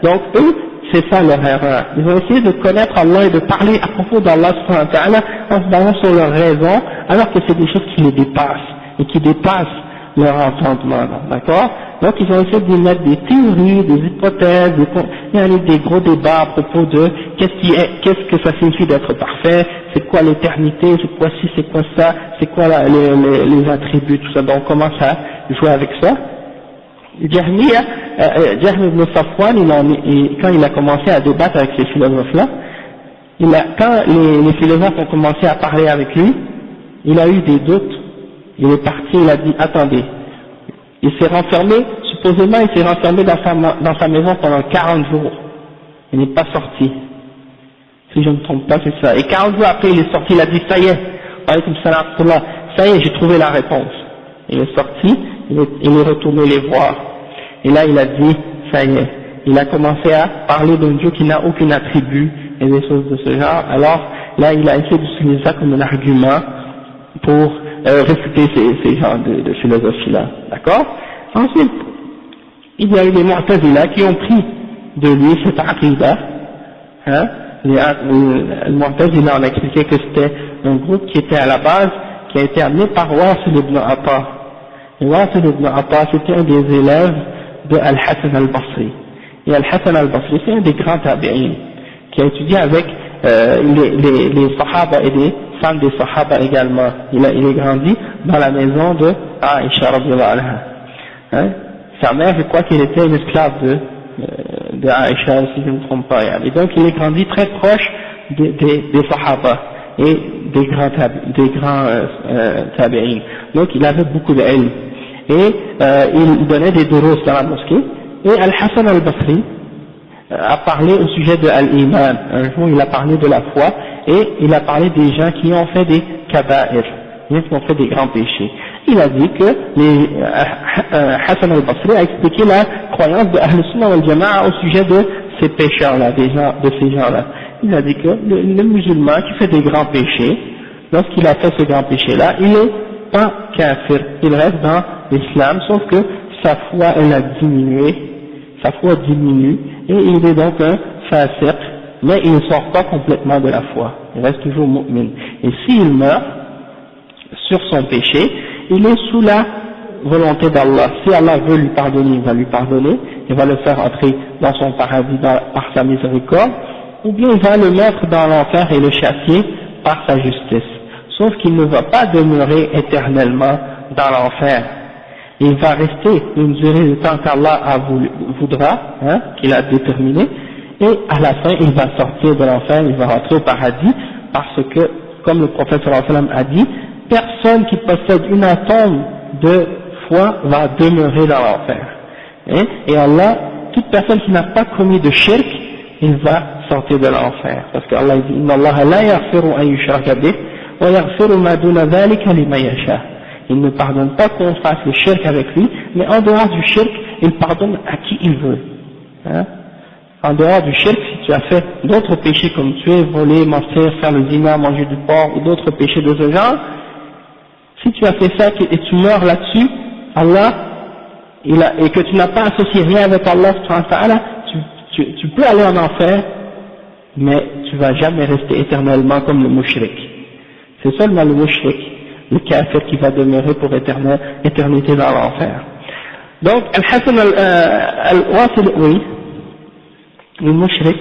S1: Donc eux, c'est ça leur erreur. Ils ont essayé de connaître Allah et de parler à propos d'Allah subhanahu wa ta'ala en se basant sur leur raison, alors que c'est des choses qui les dépassent et qui dépassent leur entendement, d'accord? Donc ils ont essayé de mettre des théories, des hypothèses, il y a des gros débats à propos de qu'est-ce que ça signifie d'être parfait, c'est quoi l'éternité, c'est quoi ci, c'est quoi ça, c'est quoi les attributs, tout ça. Donc on commence à jouer avec ça. Jahm ibn Safwan, quand il a commencé à débattre avec ces philosophes-là, quand les philosophes ont commencé à parler avec lui, il a eu des doutes, il est parti, il a dit attendez, il s'est renfermé, supposément il s'est renfermé dans sa maison pendant 40 jours, il n'est pas sorti, si je ne me trompe pas c'est ça, et 40 jours après il est sorti, il a dit ça y est, alaykoum salam, ça y est j'ai trouvé la réponse, il est sorti, il est retourné les voir, et là il a dit ça y est, il a commencé à parler d'un Dieu qui n'a aucun attribut et des choses de ce genre. Alors là il a essayé d'utiliser ça comme un argument pour réfuter ces genres de philosophie là, d'accord? Ensuite il y a eu les Mu'tazila qui ont pris de lui cette aqidah, le Mu'tazila, on a expliqué que c'était un groupe qui était à la base, qui a été amené par Wasil ibn Atta. Et Wasil ibn Atta, c'était un des élèves de Al-Hassan al-Basri. Et Al-Hassan al-Basri, c'est un des grands tabi'in, qui a étudié avec les sahaba et les femmes des sahaba également. Il est grandi dans la maison de Aïcha radhiyallahu anha. Hein? Sa mère, je crois qu'elle était une esclave de Aïcha, si je ne me trompe pas. Et donc il est grandi très proche des sahaba et des grands tabi'in. Donc il avait beaucoup d'ilm. Et il donnait des durus dans la mosquée. Et Al-Hassan al-Basri a parlé au sujet de Al-Iman. Un jour, il a parlé de la foi et il a parlé des gens qui ont fait des kaba'ir, qui ont fait des grands péchés. Il a dit que Hassan al-Basri a expliqué la croyance de Ahl Sunnah wal Jama'a au sujet de ces pécheurs-là, de ces gens-là. Il a dit que le musulman qui fait des grands péchés, lorsqu'il a fait ce grand péché-là, il n'est pas kafir, il reste dans l'islam, sauf que sa foi, elle a diminué, sa foi diminue, et il est donc un fasiq, mais il ne sort pas complètement de la foi, il reste toujours mu'min. Et s'il meurt sur son péché, il est sous la volonté d'Allah. Si Allah veut lui pardonner, il va lui pardonner, il va le faire entrer dans son paradis par sa miséricorde, ou bien il va le mettre dans l'enfer et le chasser par sa justice. Sauf qu'il ne va pas demeurer éternellement dans l'enfer. Il va rester une durée de temps qu'Allah voudra, hein, qu'il a déterminé, et à la fin il va sortir de l'enfer, il va rentrer au paradis, parce que, comme le prophète sallallahu alayhi wa sallam a dit, personne qui possède une atome de foi va demeurer dans l'enfer. Et Allah, toute personne qui n'a pas commis de shirk, il va sortir de l'enfer. Parce qu'Allah dit, Inna Allah la yaghfiru an yushraka bih, wa yaghfiru ma duna dhalika liman yasha. Il ne pardonne pas qu'on fasse le shirk avec lui, mais en dehors du shirk, il pardonne à qui il veut. Hein? En dehors du shirk, si tu as fait d'autres péchés comme tuer, voler, mentir, faire le zina, manger du porc ou d'autres péchés de ce genre, si tu as fait ça et tu meurs là-dessus, Allah, et que tu n'as pas associé rien avec Allah, tu peux aller en enfer, mais tu vas jamais rester éternellement comme le mushrik. C'est seulement le mushrik, le kafir, qui va demeurer pour éternité dans l'enfer. Donc, Al-Hassan al-Wasili, oui, le mushrik,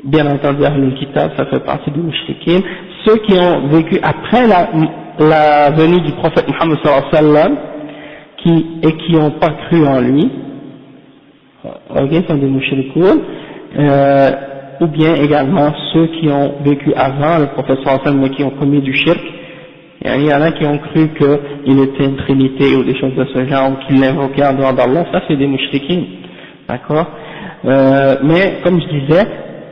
S1: bien entendu, Ahlul Kitab, ça fait partie du mushrikin, ceux qui ont vécu après la venue du prophète Muhammad sallallahu alayhi wa sallam, et qui n'ont pas cru en lui, ok, sont des mushrikoun, ou bien également ceux qui ont vécu avant le prophète sallallahu alayhi wa sallam, mais qui ont commis du shirk. Il y en a qui ont cru qu'il était une trinité ou des choses de ce genre, ou qu'il l'invoquait en dehors d'Allah, ça c'est des mushrikins, d'accord. Mais comme je disais,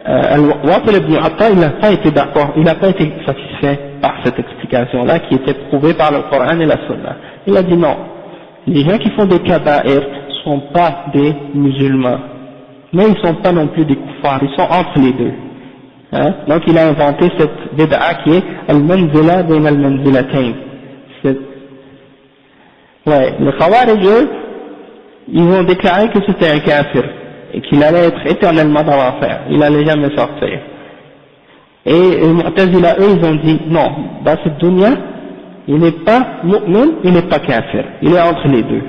S1: Al-Wasil ibn Atta, il n'a pas été d'accord, il n'a pas été satisfait par cette explication-là qui était prouvée par le Coran et la Sunna. Il a dit non, les gens qui font des kaba'ir ne sont pas des musulmans, mais ils ne sont pas non plus des kuffars, ils sont entre les deux. Hein? Donc il a inventé cette bid'a qui est al-manzila bain al-manzilatayn. Ouais, les Khawarij, ils ont déclaré que c'était un kafir et qu'il allait être éternellement dans l'enfer, il n'allait jamais sortir. Et les Mu'tazila, eux, ils ont dit non, dans cette dunya, il n'est pas mu'min, il n'est pas kafir, il est entre les deux.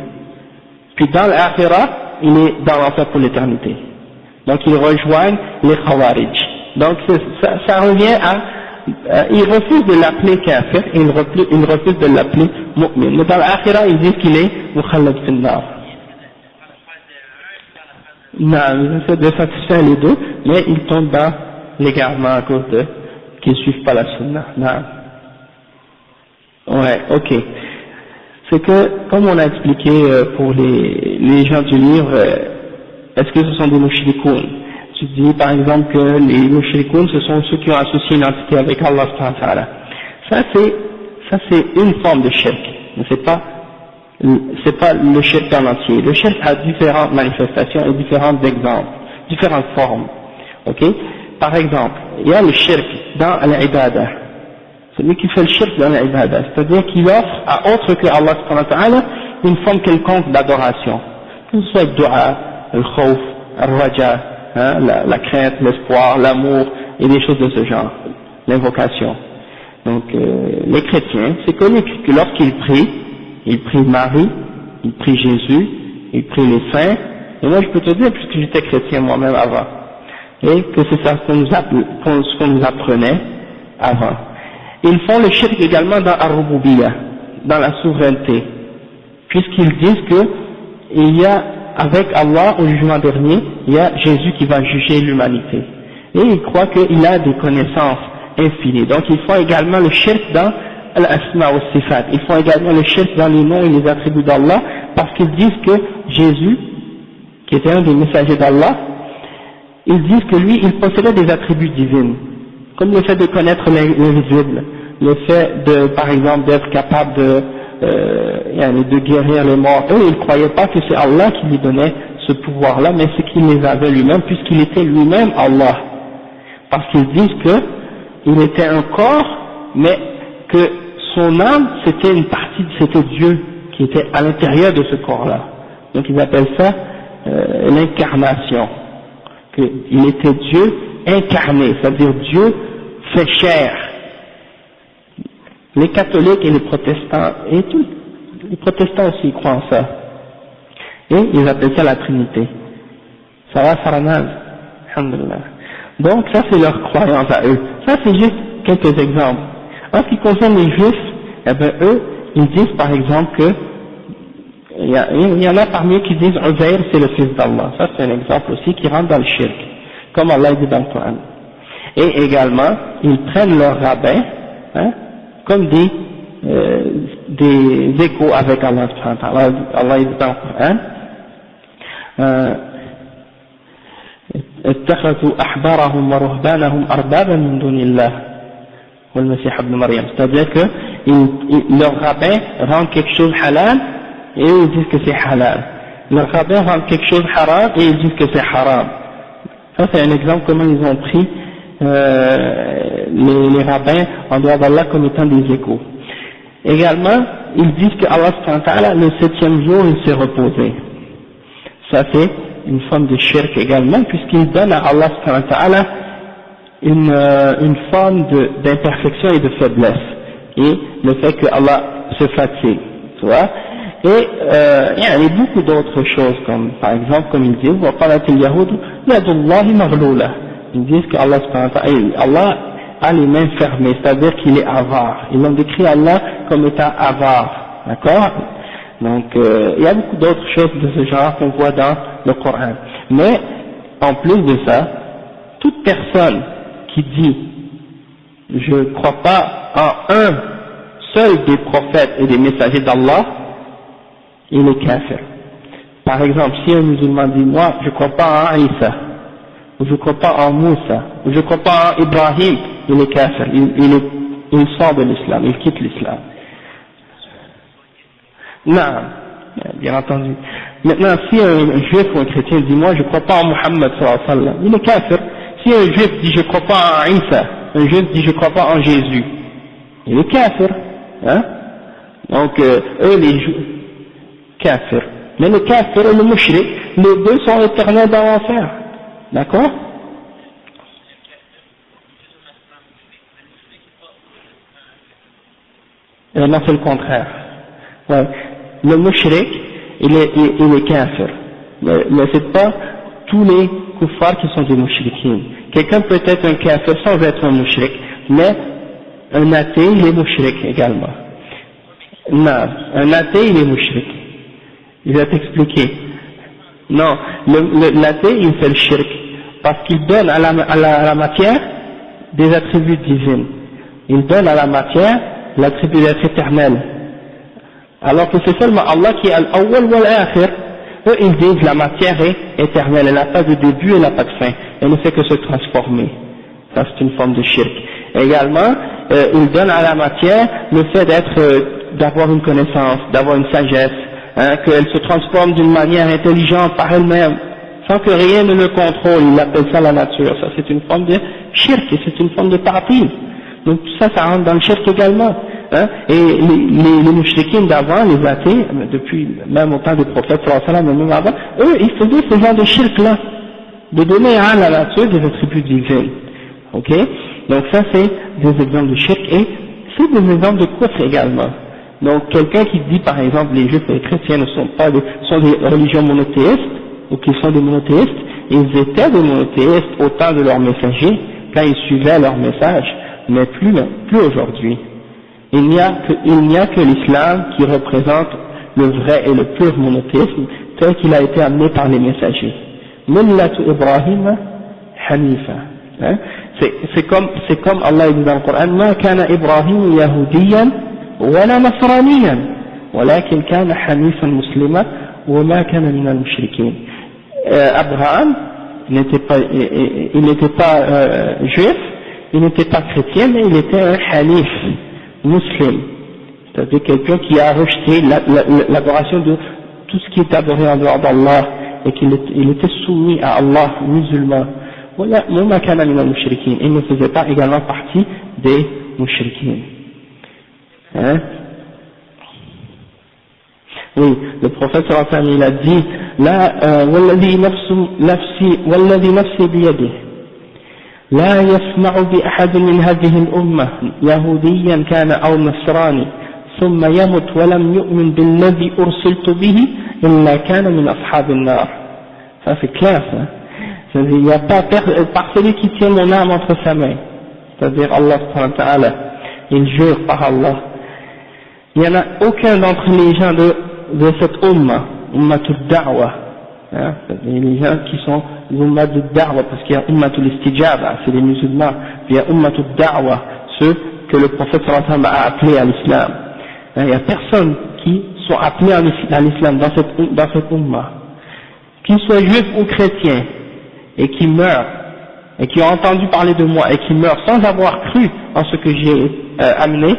S1: Puis dans l'akhirah, il est dans l'enfer pour l'éternité. Donc ils rejoignent les Khawarij. Donc ça revient à, ils refusent de l'appeler kafir, et ils refusent de l'appeler mu'min. Mais dans l'akhirah, ils disent qu'il est mukhallad fil nar. Non, ils essaient de satisfaire les deux, mais ils tombent dans l'égarement à cause qu'ils ne suivent pas la sunna. Non. Ouais, ok. C'est que, comme on a expliqué pour les gens du livre, est-ce que ce sont des mushrikoun? Tu dis par exemple que les mushrikoun, ce sont ceux qui ont associé une entité avec Allah subhanahu wa ta'ala. Ça c'est une forme de shirk, mais c'est pas le shirk en entier. Le shirk a différentes manifestations et différents exemples, différentes formes. Ok? Par exemple, il y a le shirk dans l'ibada. Celui qui fait le shirk dans l'ibada, c'est-à-dire qu'il offre à autre que Allah subhanahu wa ta'ala une forme quelconque d'adoration. Que ce soit le dua, le khawf, le raja, hein, la crainte, l'espoir, l'amour et des choses de ce genre, l'invocation. Donc les chrétiens, c'est connu que lorsqu'ils prient Marie, ils prient Jésus, ils prient les saints, et moi je peux te dire, puisque j'étais chrétien moi-même avant, et que c'est ça ce qu'on nous apprenait avant. Ils font le shirk également dans Ar-Rububiyyah, dans la souveraineté, puisqu'ils disent que il y a, avec Allah au jugement dernier, il y a Jésus qui va juger l'humanité. Et ils croient qu'il a des connaissances infinies. Donc ils font également le shirk dans l'asma wa sifat. Ils font également le shirk dans les noms et les attributs d'Allah, parce qu'ils disent que Jésus, qui était un des messagers d'Allah, ils disent que lui, il possédait des attributs divins, comme le fait de connaître l'invisible, le fait de, par exemple, d'être capable de guérir les morts. Eux, ils ne croyaient pas que c'est Allah qui lui donnait ce pouvoir-là, mais c'est qu'il les avait lui-même, puisqu'il était lui-même Allah. Parce qu'ils disent que il était un corps, mais que son âme, c'était une partie, c'était Dieu qui était à l'intérieur de ce corps-là. Donc ils appellent ça l'incarnation. Qu'il était Dieu incarné, c'est-à-dire Dieu fait chair. Les catholiques et les protestants, et tous, les protestants aussi croient en ça. Et ils appellent ça la Trinité. Ça va, Saranaz? Alhamdulillah. Donc ça c'est leur croyance à eux. Ça c'est juste quelques exemples. En ce qui concerne les juifs, eh ben eux, ils disent par exemple que il y en a parmi eux qui disent Uzair c'est le fils d'Allah. Ça c'est un exemple aussi qui rentre dans le shirk, comme Allah dit dans le Coran. Et également, ils prennent leurs rabbins, comme des échos avec Allah. Allah dit dans le Coran, اتخذوا أحبارهم ورهبانهم أربابا من دون الله والمسيح ابن مريم. C'est-à-dire que leurs rabbins rendent quelque chose halal et ils disent que c'est halal. Leurs rabbins rendent quelque chose haram et ils disent que c'est haram. Ça c'est un exemple comment ils ont pris les rabbins en dehors d'Allah comme étant des égaux. Également, ils disent que Allah subhanahu wa ta'ala, le 7e jour, il s'est reposé. Ça c'est une forme de shirk également, puisqu'il donne à Allah subhanahu wa ta'ala une forme d'imperfection et de faiblesse. Et le fait que Allah se fatigue, tu vois. Et il y a beaucoup d'autres choses, comme par exemple, comme ils disent, وَقَالَتِ الْيَهُودُ يَدُ اللَّهِ مَغْلُولَةً. Ils disent que Allah subhanahu wa ta'ala, Allah a les mains fermées, c'est-à-dire qu'il est avare. Ils ont décrit Allah comme étant avare, d'accord? Donc il y a beaucoup d'autres choses de ce genre qu'on voit dans le Coran. Mais en plus de ça, toute personne qui dit je ne crois pas en un seul des prophètes et des messagers d'Allah, il est kafir. Par exemple, si un musulman dit moi je ne crois pas en Isa, ou je ne crois pas en Moussa, ou je ne crois pas en Ibrahim, il est kafir, il sort de l'islam, il quitte l'islam. Non, bien entendu. Maintenant, si un juif ou un chrétien dit moi je ne crois pas en Muhammad sallallahu alayhi wa sallam, il est kafir. Si un juif dit je ne crois pas en Isa, un juif dit je ne crois pas en Jésus, il est kafir. Hein? Donc eux les juifs, kafir. Mais le kafir et le mushrik, les deux sont éternels dans l'enfer. D'accord? Non, c'est le contraire. Ouais. Le mushrik, il est kafir. Mais c'est pas tous les kuffars qui sont des mushrikin. Quelqu'un peut être un kafir sans être un mushrik, mais un athée, il est mushrik également. Non, un athée, il est mushrik. Il va t'expliquer. Non, l'athée, il fait le shirk, parce qu'il donne à la matière des attributs divins. Il donne à la matière l'attribut d'être éternel. Alors que c'est seulement Allah qui est al-awwal wal-akhir. Eux, ils disent la matière est éternelle, elle n'a pas de début, elle n'a pas de fin, elle ne fait que se transformer. Ça c'est une forme de shirk. Également, ils donnent à la matière le fait d'avoir une connaissance, d'avoir une sagesse, qu'elle se transforme d'une manière intelligente par elle-même, sans que rien ne le contrôle. Ils appellent ça la nature. Ça c'est une forme de shirk, et c'est une forme de ta'til. Donc ça rentre dans le shirk également. Et les mouchriquins d'avant, les athées, depuis même au temps des prophètes, même avant, eux, ils faisaient ce genre de shirk-là, de donner à la nature des attributs divins. Ok? Donc ça, c'est des exemples de shirk, et c'est des exemples de kufr également. Donc quelqu'un qui dit par exemple les juifs et les chrétiens ne sont pas sont des religions monothéistes, ou qu'ils sont des monothéistes, ils étaient des monothéistes au temps de leurs messagers, quand ils suivaient leur message, mais plus aujourd'hui. Il n'y a que l'islam qui représente le vrai et le pur monothéisme tel qu'il a été amené par les messagers. Millatu Ibrahim Hanifa. Hein? C'est comme Allah dit dans le Coran, Ma kana Ibrahim Yahudiyan wala Nasraniyan, walakin kana Hanifan Muslima wa ma kana min al-mushrikin. Abraham, il n'était pas juif, il n'était pas chrétien, mais il était un Hanif, musulman. C'est-à-dire quelqu'un qui a rejeté l'adoration de tout ce qui est adoré en dehors d'Allah, et qu'il était soumis à Allah, musulman. Il ne faisait pas également partie des mushrikin. Hein? Oui, le prophète sallallahu alayhi wa sallam, il a dit, والذي نفسي بيده لا يسمع بأحد من هذه الأمة يهوديا كان أو نصراني ثم يمت ولم يؤمن بالذي أرسلت به إلا كان من أصحاب النار. Ça c'est clair, ça. Il n'y a pas par celui qui tient mon âme entre sa main, c'est-à-dire Allah subhanahu wa ta'ala, il jure par Allah. Il n'y en a aucun d'entre les gens de cette ummatul da'wa, hein, les gens qui sont ummatul da'wa, parce qu'il y a ummatul istijaba, c'est les musulmans, puis il y a ummatul da'wa, ceux que le prophète sallallahu alayhi wa sallam a appelés à l'islam. Il n'y a personne qui soit appelé à l'islam dans cette umma, qu'ils soient juifs ou chrétiens, et qui meurent, et qui ont entendu parler de moi, et qui meurent sans avoir cru en ce que j'ai amené,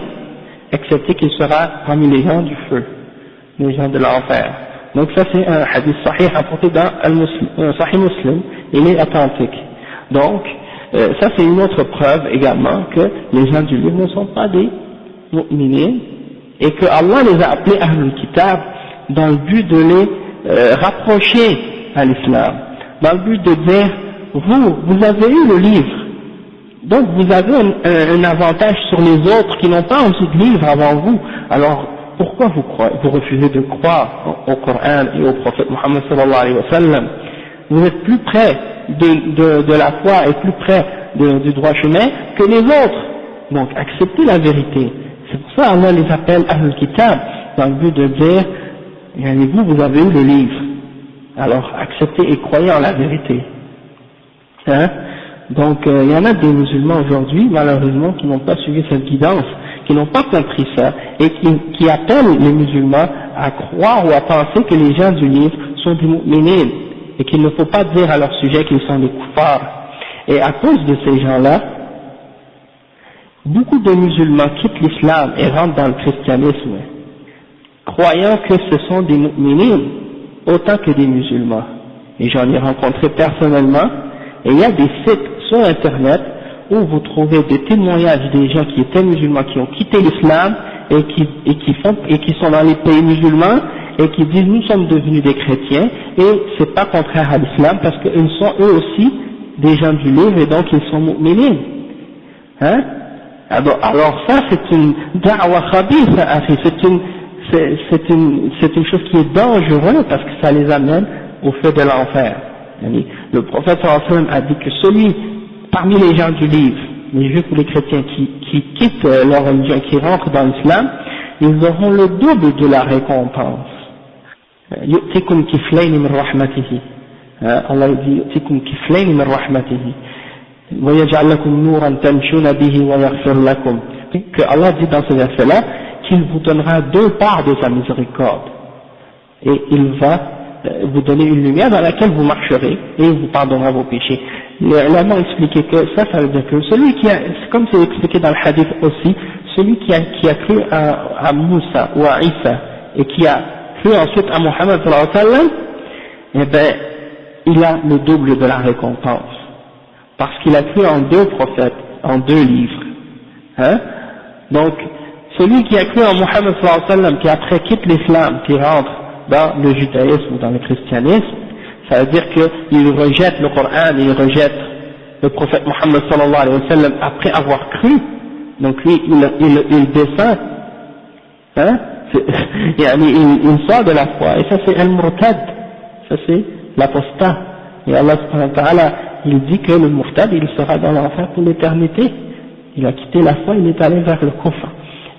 S1: excepté qu'il sera parmi les gens du feu, les gens de l'enfer. Donc ça c'est un hadith sahih apporté dans Sahih Muslim, il est authentique. Donc ça c'est une autre preuve également que les gens du livre ne sont pas des mu'minines, et que Allah les a appelés Ahlul Kitab dans le but de les rapprocher à l'islam, dans le but de dire, vous avez eu le livre, donc vous avez un avantage sur les autres qui n'ont pas reçu de livre avant vous, alors pourquoi vous refusez de croire au Coran et au prophète Muhammad sallallahu alayhi wa sallam? Vous êtes plus près de la foi et plus près du droit chemin que les autres, donc acceptez la vérité. C'est pour ça Allah les appelle Ahlul Kitab, dans le but de dire, vous avez eu le livre, alors acceptez et croyez en la vérité. Hein? Donc il y en a des musulmans aujourd'hui, malheureusement, qui n'ont pas suivi cette guidance, qui n'ont pas compris ça, et qui appellent les musulmans à croire ou à penser que les gens du livre sont des mu'minines, et qu'il ne faut pas dire à leur sujet qu'ils sont des kuffars. Et à cause de ces gens-là, beaucoup de musulmans quittent l'islam et rentrent dans le christianisme, croyant que ce sont des mu'minines autant que des musulmans. Et j'en ai rencontré personnellement, et il y a des sites sur internet où vous trouvez des témoignages des gens qui étaient musulmans, qui ont quitté l'islam et qui sont dans les pays musulmans et qui disent nous sommes devenus des chrétiens, et c'est pas contraire à l'islam parce qu'ils sont eux aussi des gens du livre et donc ils sont mu'minines. Hein? Alors ça c'est une da'wa khabitha, c'est une chose qui est dangereuse parce que ça les amène au feu de l'enfer. Le prophète sallallahu alayhi wa sallam a dit que celui parmi les gens du livre, les juifs ou les chrétiens qui quittent leur religion et qui rentrent dans l'islam, ils auront le double de la récompense. Yu'tikum kiflayni min rahmatihi. Allah dit Yu'tikum kiflayni min rahmatihi. Wa yaj'al lakum nuran tamshuna bihi wa yaghfir lakum. Que Allah dit dans ce verset-là qu'il vous donnera deux parts de sa miséricorde. Et il va vous donner une lumière dans laquelle vous marcherez et il vous pardonnera vos péchés. L'imam a expliqué que ça veut dire que celui qui a, comme c'est expliqué dans le hadith aussi, celui qui a cru à Moussa ou à Isa et qui a cru ensuite à Muhammad sallallahu alayhi wa sallam, eh ben, il a le double de la récompense. Parce qu'il a cru en deux prophètes, en deux livres. Hein? Donc, celui qui a cru en Muhammad sallallahu alayhi wa sallam, qui après quitte l'islam, qui rentre dans le judaïsme ou dans le christianisme, ça veut dire qu'il rejette le Coran et il rejette le prophète Muhammad sallallahu alayhi wa sallam après avoir cru. Donc lui, il descend hein, il sort de la foi, et ça c'est al-murtad, ça c'est l'apostat, et Allah subhanahu wa ta'ala, il dit que le murtad, il sera dans l'enfer pour l'éternité, il a quitté la foi, il est allé vers le kufr,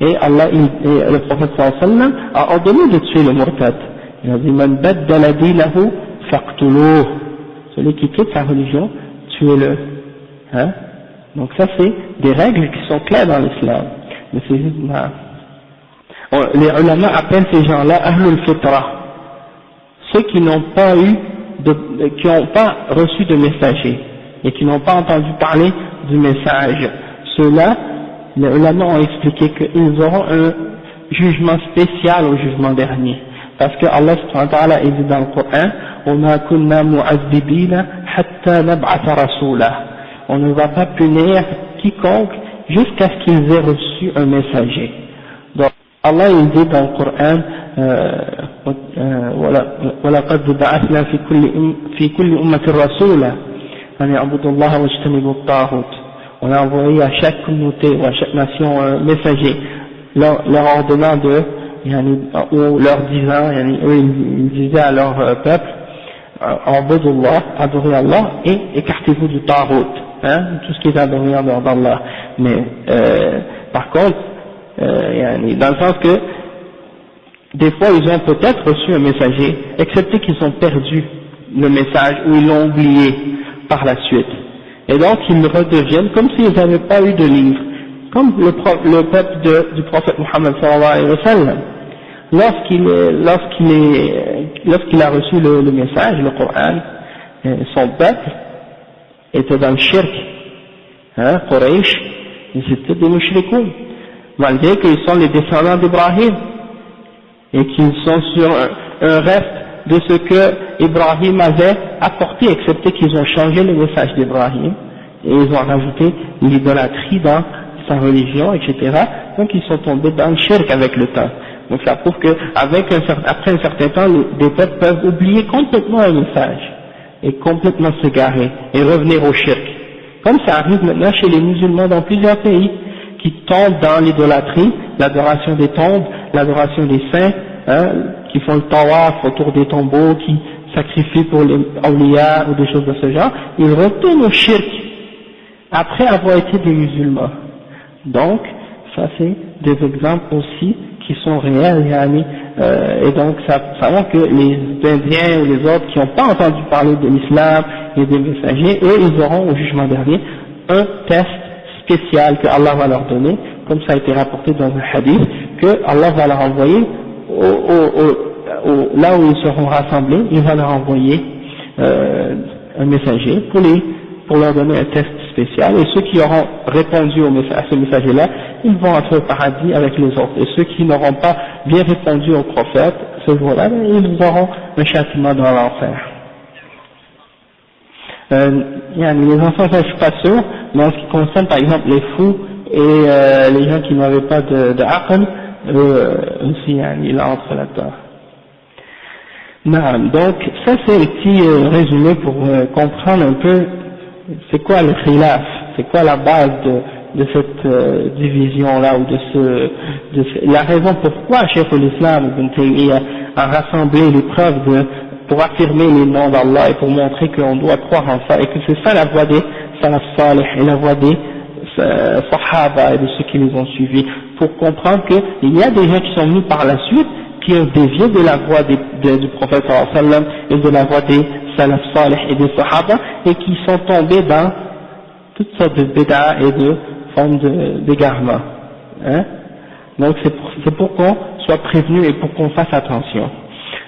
S1: et le prophète sallallahu alayhi wa sallam a ordonné de tuer le murtad, il a dit, man baddala dinahu faqtuluh, celui qui quitte sa religion, tuez-le, hein. Donc ça c'est des règles qui sont claires dans l'islam, mais c'est juste, les ulama appellent ces gens-là ahlul fitra, ceux qui n'ont pas qui n'ont pas reçu de messager et qui n'ont pas entendu parler du message. Ceux-là, les ulama ont expliqué qu'ils auront un jugement spécial au jugement dernier, parce que Allah subhanahu wa ta'ala dit dans le Coran, وَمَا كُنَّا مُعَذِّبِينَ حَتَّى نَبْعَثَ رَسُولًا, on ne va pas punir quiconque jusqu'à ce qu'ils aient reçu un messager. Donc Allah il dit dans le Coran, وَلَقَدْ بَعَثْنَا فِي كُلِّ أُمَّةٍ رَسُولًا أَنِ اعْبُدُوا اللَّهَ وَاجْتَنِبُوا الطَّاغُوتَ. On a envoyé à chaque communauté ou à chaque nation un messager, leur ordonnant ou leur disant, eux ils disaient à leur peuple, Abudullah, adorez Allah et écartez-vous du Tarout, hein, tout ce qui est adoré en dehors d'Allah. Mais par contre, dans le sens que des fois ils ont peut-être reçu un messager, excepté qu'ils ont perdu le message ou ils l'ont oublié par la suite. Et donc ils redeviennent comme s'ils n'avaient pas eu de livre, comme le peuple du prophète Muhammad sallallahu alayhi wa sallam. Lorsqu'il a reçu le message, le Coran, son peuple était dans le shirk, hein, Quraysh, ils étaient des mushrikoun, malgré qu'ils sont les descendants d'Ibrahim, et qu'ils sont sur un reste de ce que Ibrahim avait apporté, excepté qu'ils ont changé le message d'Ibrahim, et ils ont rajouté l'idolâtrie dans sa religion, etc. Donc ils sont tombés dans le shirk avec le temps. Donc ça prouve qu'après un certain temps, des peuples peuvent oublier complètement un message, et complètement s'égarer, et revenir au shirk. Comme ça arrive maintenant chez les musulmans dans plusieurs pays, qui tombent dans l'idolâtrie, l'adoration des tombes, l'adoration des saints, hein, qui font le tawaf autour des tombeaux, qui sacrifient pour les awliya ou des choses de ce genre, ils retournent au shirk, après avoir été des musulmans. Donc, ça c'est des exemples aussi qui sont réels, et donc ça montre que les Indiens ou les autres qui n'ont pas entendu parler de l'islam et des messagers, eux ils auront au jugement dernier un test spécial que Allah va leur donner, comme ça a été rapporté dans un hadith, que Allah va leur envoyer là où ils seront rassemblés, il va leur envoyer un messager pour leur donner un test spécial, et ceux qui auront répondu à ce messager-là, ils vont entrer au paradis avec les autres, et ceux qui n'auront pas bien répondu au prophète ce jour-là, ils auront un châtiment dans l'enfer. Les enfants, ça je suis pas sûr, mais en ce qui concerne par exemple les fous et les gens qui n'avaient pas de aql, aussi ils entrent là-dedans. Donc ça c'est un petit résumé pour comprendre un peu c'est quoi le khilaf, c'est quoi la base de cette division-là, ou la raison pourquoi Cheikh l'Islam Ibn Taymiyyah a rassemblé les preuves pour affirmer les noms d'Allah et pour montrer qu'on doit croire en ça, et que c'est ça la voie des salaf salih et la voie des sahaba et de ceux qui les ont suivis, pour comprendre qu'il y a des gens qui sont venus par la suite qui ont dévié de la voie du prophète sallallahu alayhi wa sallam et de la voie des salaf salih et des sahaba, et qui sont tombés dans toutes sortes de bid'a et de formes d'égarement. Hein? Donc c'est pour qu'on soit prévenu et pour qu'on fasse attention.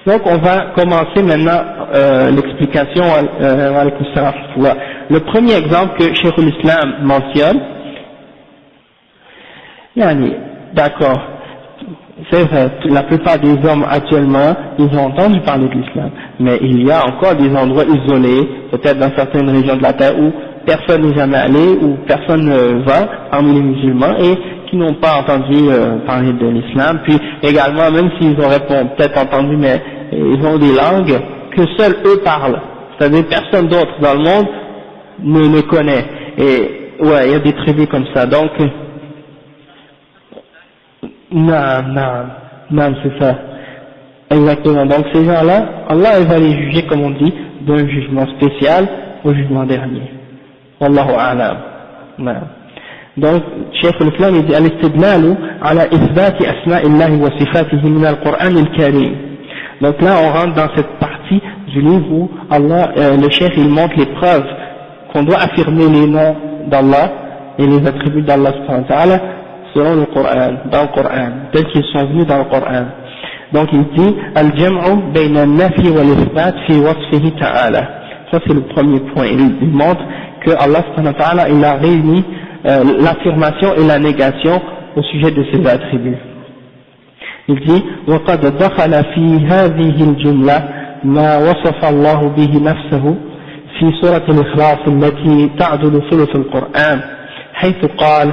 S1: Donc on va commencer maintenant l'explication. Le premier exemple que Cheikh l'Islam mentionne, d'accord, c'est vrai, la plupart des hommes actuellement, ils ont entendu parler de l'islam, mais il y a encore des endroits isolés, peut-être dans certaines régions de la terre où personne n'est jamais allé, où personne ne va parmi les musulmans, et qui n'ont pas entendu parler de l'islam. Puis également, même s'ils auraient peut-être entendu, mais ils ont des langues que seuls eux parlent, c'est-à-dire personne d'autre dans le monde ne connaît. Et ouais, il y a des tribus comme ça. Donc Non, c'est ça. Exactement. Donc ces gens-là, Allah il va les juger, comme on dit, d'un jugement spécial au jugement dernier. Wallahu a'lam. Non. Donc, Cheikh al-Islam il dit al-istidlalu ala ithbati asma'illahi wa sifatihi min al-Qur'an al-Karim. Donc là, on rentre dans cette partie du livre où Allah, le Cheikh il montre les preuves qu'on doit affirmer les noms d'Allah et les attributs d'Allah subhanahu wa ta'ala selon le Coran, dans le Coran, tels qu'ils sont venus dans le Coran. Donc il dit al-jam'u bayna an-nafi wal-ithbat fi wasfihi ta'ala. Ça c'est le premier point. Il montre que Allah subhanahu wa ta'ala il a réuni l'affirmation et la négation au sujet de ses attributs. Il dit وقد دخل في هذه الجملة ما وصف الله به نفسه في سورة الإخلاص التي تعدل ثلث القرآن حيث قال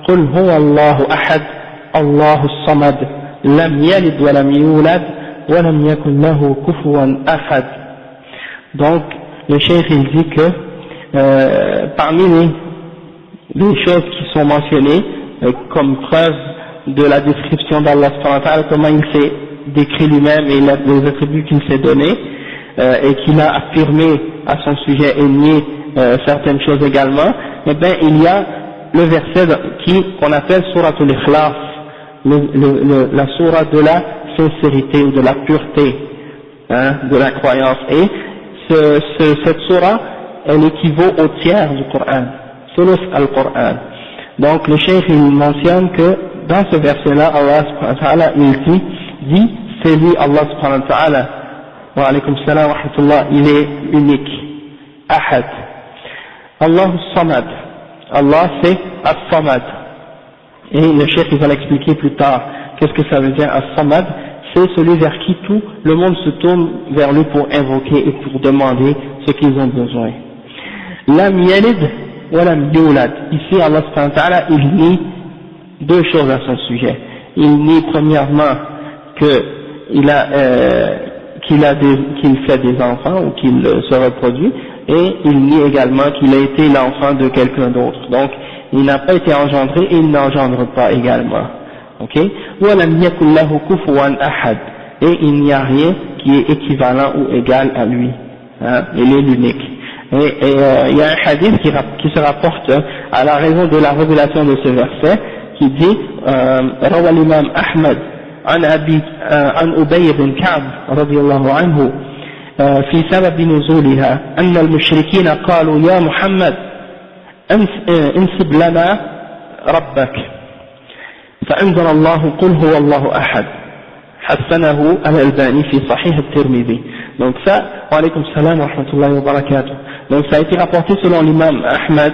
S1: قل هو الله أحد الله الصمد لم يلد ولم يولد ولم يكن له كفوا أحد. Donc le cheikh il dit que parmi les choses qui sont mentionnées comme preuve de la description d'Allah subhanahu wa ta'ala, comment il s'est décrit lui-même et les attributs qu'il s'est donnés et qu'il a affirmé à son sujet et nié certaines choses également, eh bien il y a le verset qu'on appelle Suratul Ikhlas, la sourate de la sincérité ou de la pureté, de la croyance. Et cette sourate, elle équivaut au tiers du Coran, Sulus al-Coran. Donc le cheikh il mentionne que dans ce verset-là, Allah subhanahu wa ta'ala il dit c'est lui Allah subhanahu wa ta'ala, wa alaykum salam wa rahmatullah, il est unique, ahad. Allah samad, Allah c'est as-samad. Et le cheikh il va l'expliquer plus tard. Qu'est-ce que ça veut dire as-samad? C'est celui vers qui tout le monde se tourne vers lui pour invoquer et pour demander ce qu'ils ont besoin. Lam yalid wa lam yulad. Ici Allah subhanahu wa ta'ala il nie deux choses à son sujet. Il nie premièrement qu'il fait des enfants ou qu'il se reproduit, et il nie également qu'il a été l'enfant de quelqu'un d'autre. Donc il n'a pas été engendré et il n'engendre pas également. Ok? وَلَمْ يَكُنْ لَهُ كُفُوًا أَحَدٌ. Et il n'y a rien qui est équivalent ou égal à lui. Il est l'unique. Et il y a un hadith qui se rapporte à la raison de la révélation de ce verset, qui dit روى الإمام أحمد عن أبي بن كعب رضي الله عنه في سبب نزولها أن المشركين قالوا يا محمد انسب لنا ربك فأنزل الله قل هو الله أحد حسنه الألباني في صحيح الترمذي. Donc ça, wa alaykum salam wa rahmatullahi wa barakatuh. Donc ça a été rapporté selon l'imam Ahmad,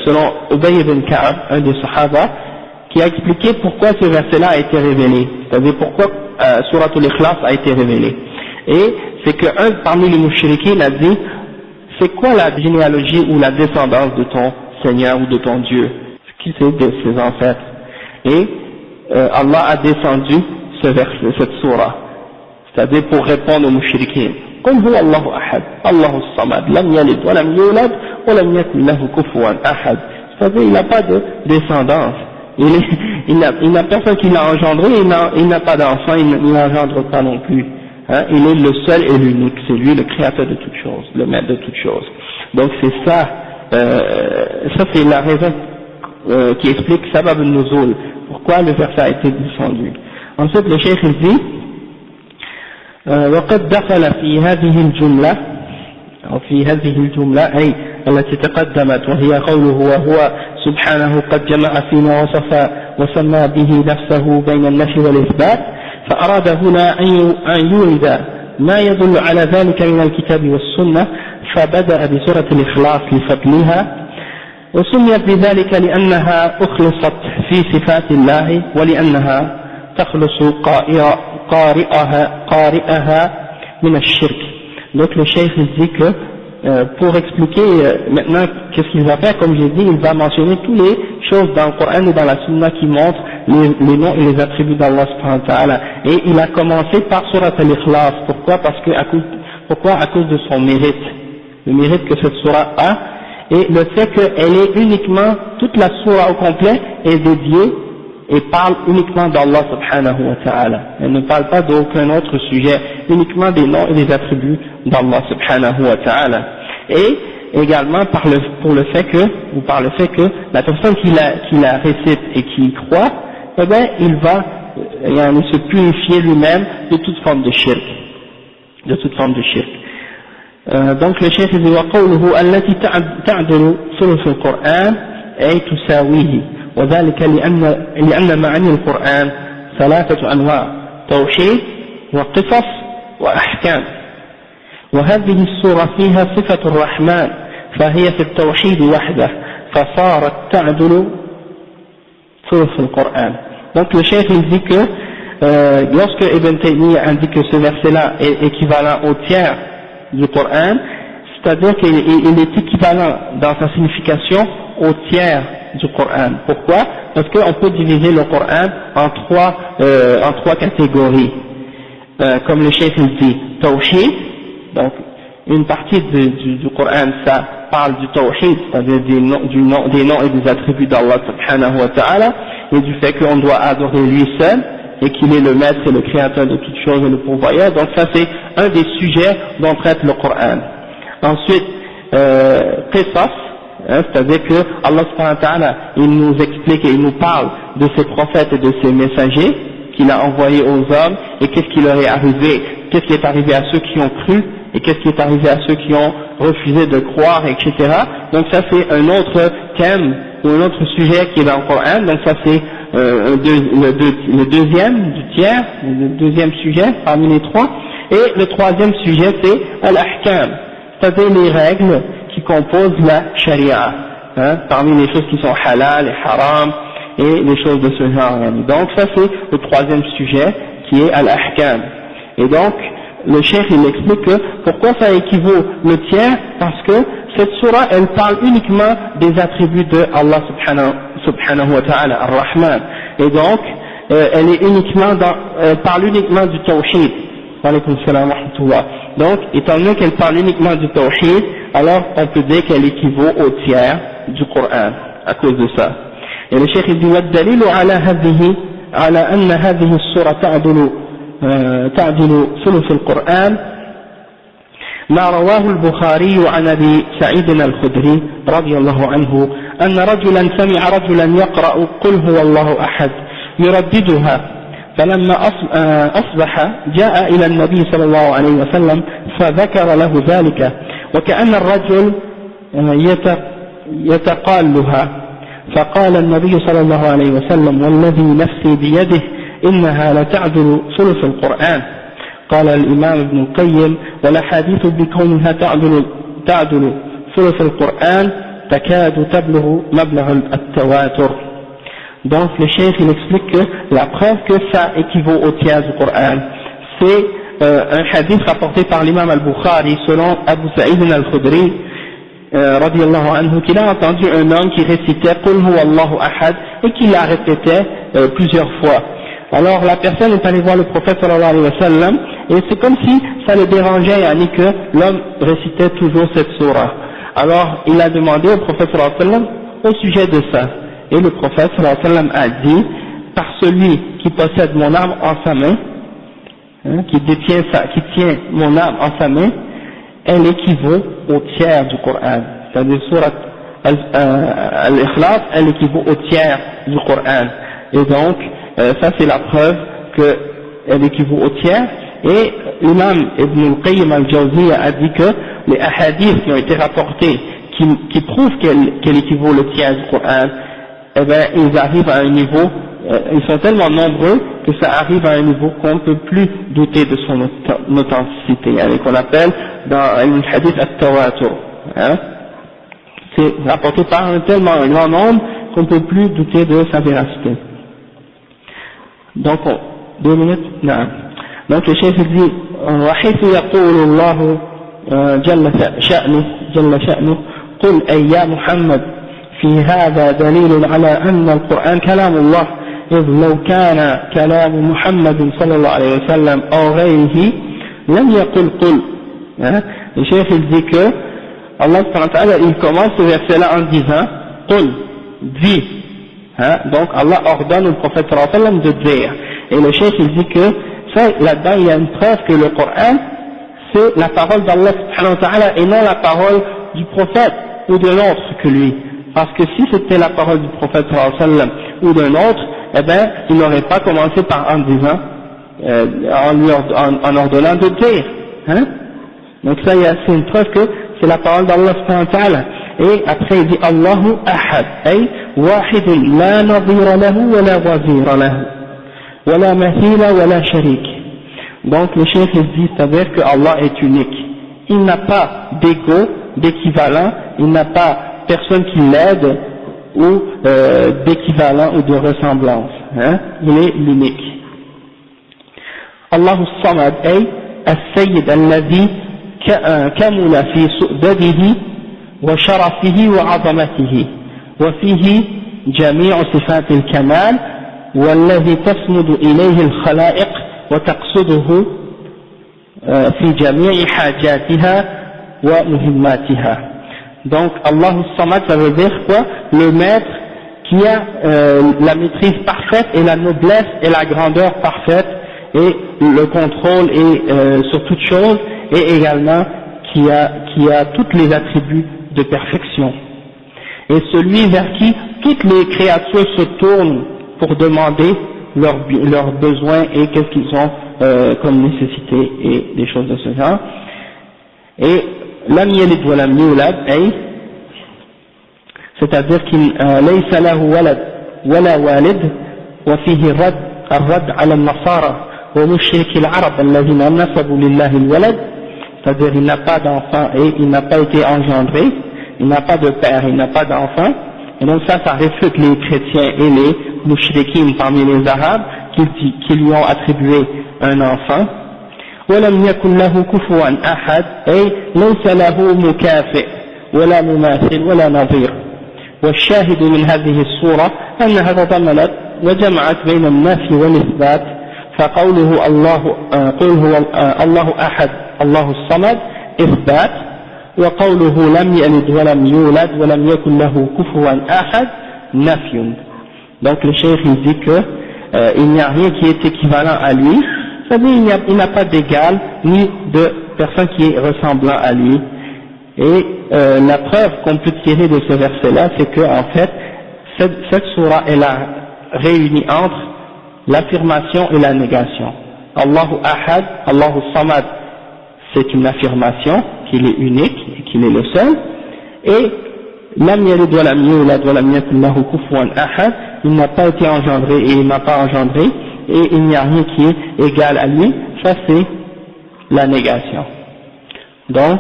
S1: selon Ubay ibn Ka'ab, un des Sahaba, qui a expliqué pourquoi ce verset-là a été révélé, c'est-à-dire pourquoi Suratul Ikhlas a été révélé. Et c'est qu'un parmi les mouchriquins a dit, c'est quoi la généalogie ou la descendance de ton Seigneur ou de ton Dieu, qui c'est de ses ancêtres? Et Allah a descendu ce verset, cette sourate, c'est-à-dire pour répondre aux mouchriquins. قل هو الله أحد الله الصمد لم يلد ولم يولد ولم يكن له كفوا أحد. C'est-à-dire il n'a pas de descendance, il n'a personne qui l'a engendré, il n'a pas d'enfant, il n'engendre pas non plus. Il est le seul et l'unique, c'est lui le créateur de toutes choses, le maître de toutes choses. Donc c'est ça, ça c'est la raison qui explique Sabab al-Nuzul, pourquoi le verset a été descendu. Ensuite le cheikh il dit وقد دخل في هذه الجملة أو في هذه الجملة أي التي تقدمت وهي قوله وهو سبحانه قد جمع فيما وصف وسمى به نفسه بين النفي والإثبات فأراد هنا أن يورد ما يدل على ذلك من الكتاب والسنة فبدأ بسورة الإخلاص لفضلها وسميت بذلك لأنها أخلصت في صفات الله ولأنها تخلص قارئها من الشرك. Donc le cheikh dit que pour expliquer maintenant qu'est-ce qu'il va faire, comme j'ai dit, il va mentionner toutes les choses dans le Coran et dans la Sunna qui montrent les noms et les attributs d'Allah subhanahu wa ta'ala. Et il a commencé par Surat al-Ikhlas. Pourquoi? Parce que à cause de son mérite, le mérite que cette Surah a, et le fait qu'elle est uniquement, toute la Surah au complet est dédiée et parle uniquement d'Allah subhanahu wa ta'ala. Elle ne parle pas d'aucun autre sujet, uniquement des noms et des attributs d'Allah subhanahu wa ta'ala. Et également par le fait que la personne qui la récite et qui y croit, eh bien, il va se purifier lui-même de toute forme de shirk. Donc le cheikh dit وقوله التي تعدل ثلث القرآن أي تساويه وذلك لأن معاني القرآن ثلاثة أنواع توحيد وقصص وأحكام وهذه السورة فيها صفة الرحمن فهي في التوحيد وحده فصارت تعدل ثلث القرآن. Donc le cheikh il dit que lorsque Ibn Taymiyyah indique que ce verset-là est équivalent au tiers du Coran, c'est-à-dire qu'il est équivalent dans sa signification au tiers du Coran. Pourquoi? Parce qu'on peut diviser le Coran en trois catégories. Comme le cheikh il dit, Tawhid, donc une partie du Coran ça parle du Tawhid, c'est-à-dire des noms et des attributs d'Allah subhanahu wa ta'ala, et du fait qu'on doit adorer lui seul, et qu'il est le maître et le créateur de toutes choses et le pourvoyeur. Donc ça c'est un des sujets dont traite le Coran. Ensuite, Qisas, c'est-à-dire que Allah subhanahu wa ta'ala, il nous explique et il nous parle de ses prophètes et de ses messagers qu'il a envoyés aux hommes, et qu'est-ce qui leur est arrivé, qu'est-ce qui est arrivé à ceux qui ont cru, et qu'est-ce qui est arrivé à ceux qui ont refusé de croire, etc. Donc ça c'est un autre thème, ou un autre sujet qui est dans le Coran. Donc ça c'est le deuxième du tiers, le deuxième sujet parmi les trois. Et le troisième sujet c'est al-ahkam, c'est-à-dire les règles qui composent la sharia, parmi les choses qui sont halal et haram et les choses de ce genre. Donc ça c'est le troisième sujet qui est al-ahkam. Et donc le cheikh il explique que pourquoi ça équivaut le tiers, parce que cette surah elle parle uniquement des attributs de Allah subhanahu wa ta'ala, ar-Rahman, et donc elle parle uniquement du tawhid. Alaykoum salam wa rahmatullah. Donc étant donné qu'elle parle uniquement du tawhid, alors on peut dire qu'elle équivaut au tiers du Coran à cause de ça. Et le cheikh il dit والدليل على أن هذه السورة تعدل ثلث القرآن ما رواه البخاري عن أبي سعيد الخدري رضي الله عنه أن رجلا سمع رجلا يقرأ قل هو الله أحد يرددها فلما أصبح جاء إلى النبي صلى الله عليه وسلم فذكر له ذلك وكأن الرجل يتقالها فقال النبي صلى الله عليه وسلم والذي نفسي بيده إنها لتعدل ثلث القرآن. قال الإمام ابن القيم والأحاديث بكونها تعدل ثلث القرآن تكاد تبلغ مبلغ التواتر. Donc le cheikh il explique que la preuve que ça équivaut au tiers du Coran, c'est un hadith rapporté par l'imam al-Bukhari selon Abu Sa'id al-Khudri radiyallahu anhu, qu'il a entendu un homme qui récitait Qul huwa Allahu ahad et qui la répétait plusieurs fois. Alors la personne est allée voir le prophète sallallahu alayhi wa sallam, et c'est comme si ça le dérangeait, yani que l'homme récitait toujours cette surah. Alors il a demandé au prophète sallallahu alayhi wa sallam au sujet de ça, et le prophète sallallahu alayhi wa sallam a dit, par celui qui possède mon âme en sa main, qui tient mon âme en sa main, elle équivaut au tiers du Coran. C'est-à-dire surat al-Ikhlas, elle équivaut au tiers du Coran. Et donc ça c'est la preuve qu'elle équivaut au tiers. Et l'imam Ibn al-Qayyim al-Jawziyya a dit que les ahadiths qui ont été rapportés qui prouvent qu'elle équivaut le tiers du Coran, eh ben ils arrivent à un niveau, ils sont tellement nombreux que ça arrive à un niveau qu'on ne peut plus douter de son authenticité, qu'on appelle dans le hadith at-tawatur. C'est rapporté par un tellement grand nombre qu'on ne peut plus douter de sa véracité. Donc, 2 minutes, non. Donc le chef dit وحيث يقول الله جل شأنه قل أي يا محمد في هذا دليل على أن القرآن كلام الله إذ لو كان كلام محمد صلى الله عليه وسلم أو غيره لم يقل قل. Le chef il dit que Allah subhanahu wa ta'ala il commence ce verset là en disant قل, dis, Hein? Donc Allah ordonne au prophète sallallahu alayhi wa sallam de dire. Et le cheikh il dit que ça, là-dedans il y a une preuve que le Coran c'est la parole d'Allah subhanahu wa ta'ala et non la parole du prophète ou d'un autre que lui. Parce que si c'était la parole du prophète sallallahu alayhi wa sallam ou d'un autre, eh ben il n'aurait pas commencé par en disant, en ordonnant de dire. Hein? Donc ça c'est une preuve que c'est la parole d'Allah subhanahu wa ta'ala. Et après il dit Allahu ahad, ay wahidun la nadhira lahu wa la wazira lahu, wa la mathila wa la sharik. Donc le cheikh il dit, c'est-à-dire que Allah est unique. Il n'a pas d'égo, d'équivalent, il n'a pas personne qui l'aide ou d'équivalent ou de ressemblance. Hein? Il est l'unique. Allahu samad, ay as-sayyid alladhi كمل في سؤدده وشرفه وعظمته وفيه جميع صفات الكمال والذي تسند إليه الخلائق وتقصده في جميع حاجاتها ومهماتها. Donc Allah Samad, ça veut dire quoi? Le maître qui a la maîtrise parfaite et la noblesse et la grandeur parfaite et le contrôle et sur toute chose, et également qui a tous les attributs de perfection. Et celui vers qui toutes les créatures se tournent pour demander leurs besoins et qu'est-ce qu'ils ont comme nécessité et des choses de ce genre. Et lam yalid wa lam yulad, c'est-à-dire qu'il laysa lahu walad wala walid wa fihi الرد على النصارى ومشرك العرب الذين نسبوا لله الولد. C'est-à-dire il n'a pas d'enfant et il n'a pas été engendré, il n'a pas de père, il n'a pas d'enfant, et donc ça réfute les chrétiens et les mouchriquins parmi les arabes qui lui ont attribué un enfant. وَلَمْ يَكُنْ لَهُ كُفُوًا أَحَدٌ أي ليس له مكافئ ولا مماثل ولا نظير. والشاهد من هذه الصورة أنها تضمنت وجمعت بين النفي والإثبات، فقوله قل هو الله أحد الله الصمد إثبات، وقوله لم يلد ولم يولد ولم يكن له كفوا أحد نفي. Donc le cheikh il dit que il n'y a rien qui est équivalent à lui, c'est-à-dire il n'a pas d'égal ni de personne qui est ressemblant à lui. Et la preuve qu'on peut tirer de ce verset-là, c'est que en fait cette sourate elle a réuni entre l'affirmation et la négation. Allahu Ahad, Allahu Samad, c'est une affirmation qu'il est unique et qu'il est le seul, et Lam yalid wa lam yulad wa lam yakun lahu kufuwan ahad, il n'a pas été engendré et il n'a pas engendré, et il n'y a rien qui est égal à lui, ça c'est la négation. Donc,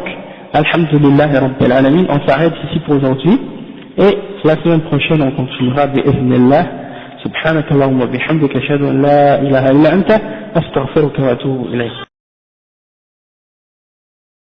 S1: alhamdulillah rabbil alamin, on s'arrête ici pour aujourd'hui, et la semaine prochaine on continuera bi'idhnillah. سبحانك اللهم وبحمدك أشهد أن لا إله إلا أنت أستغفرك وأتوب إليك.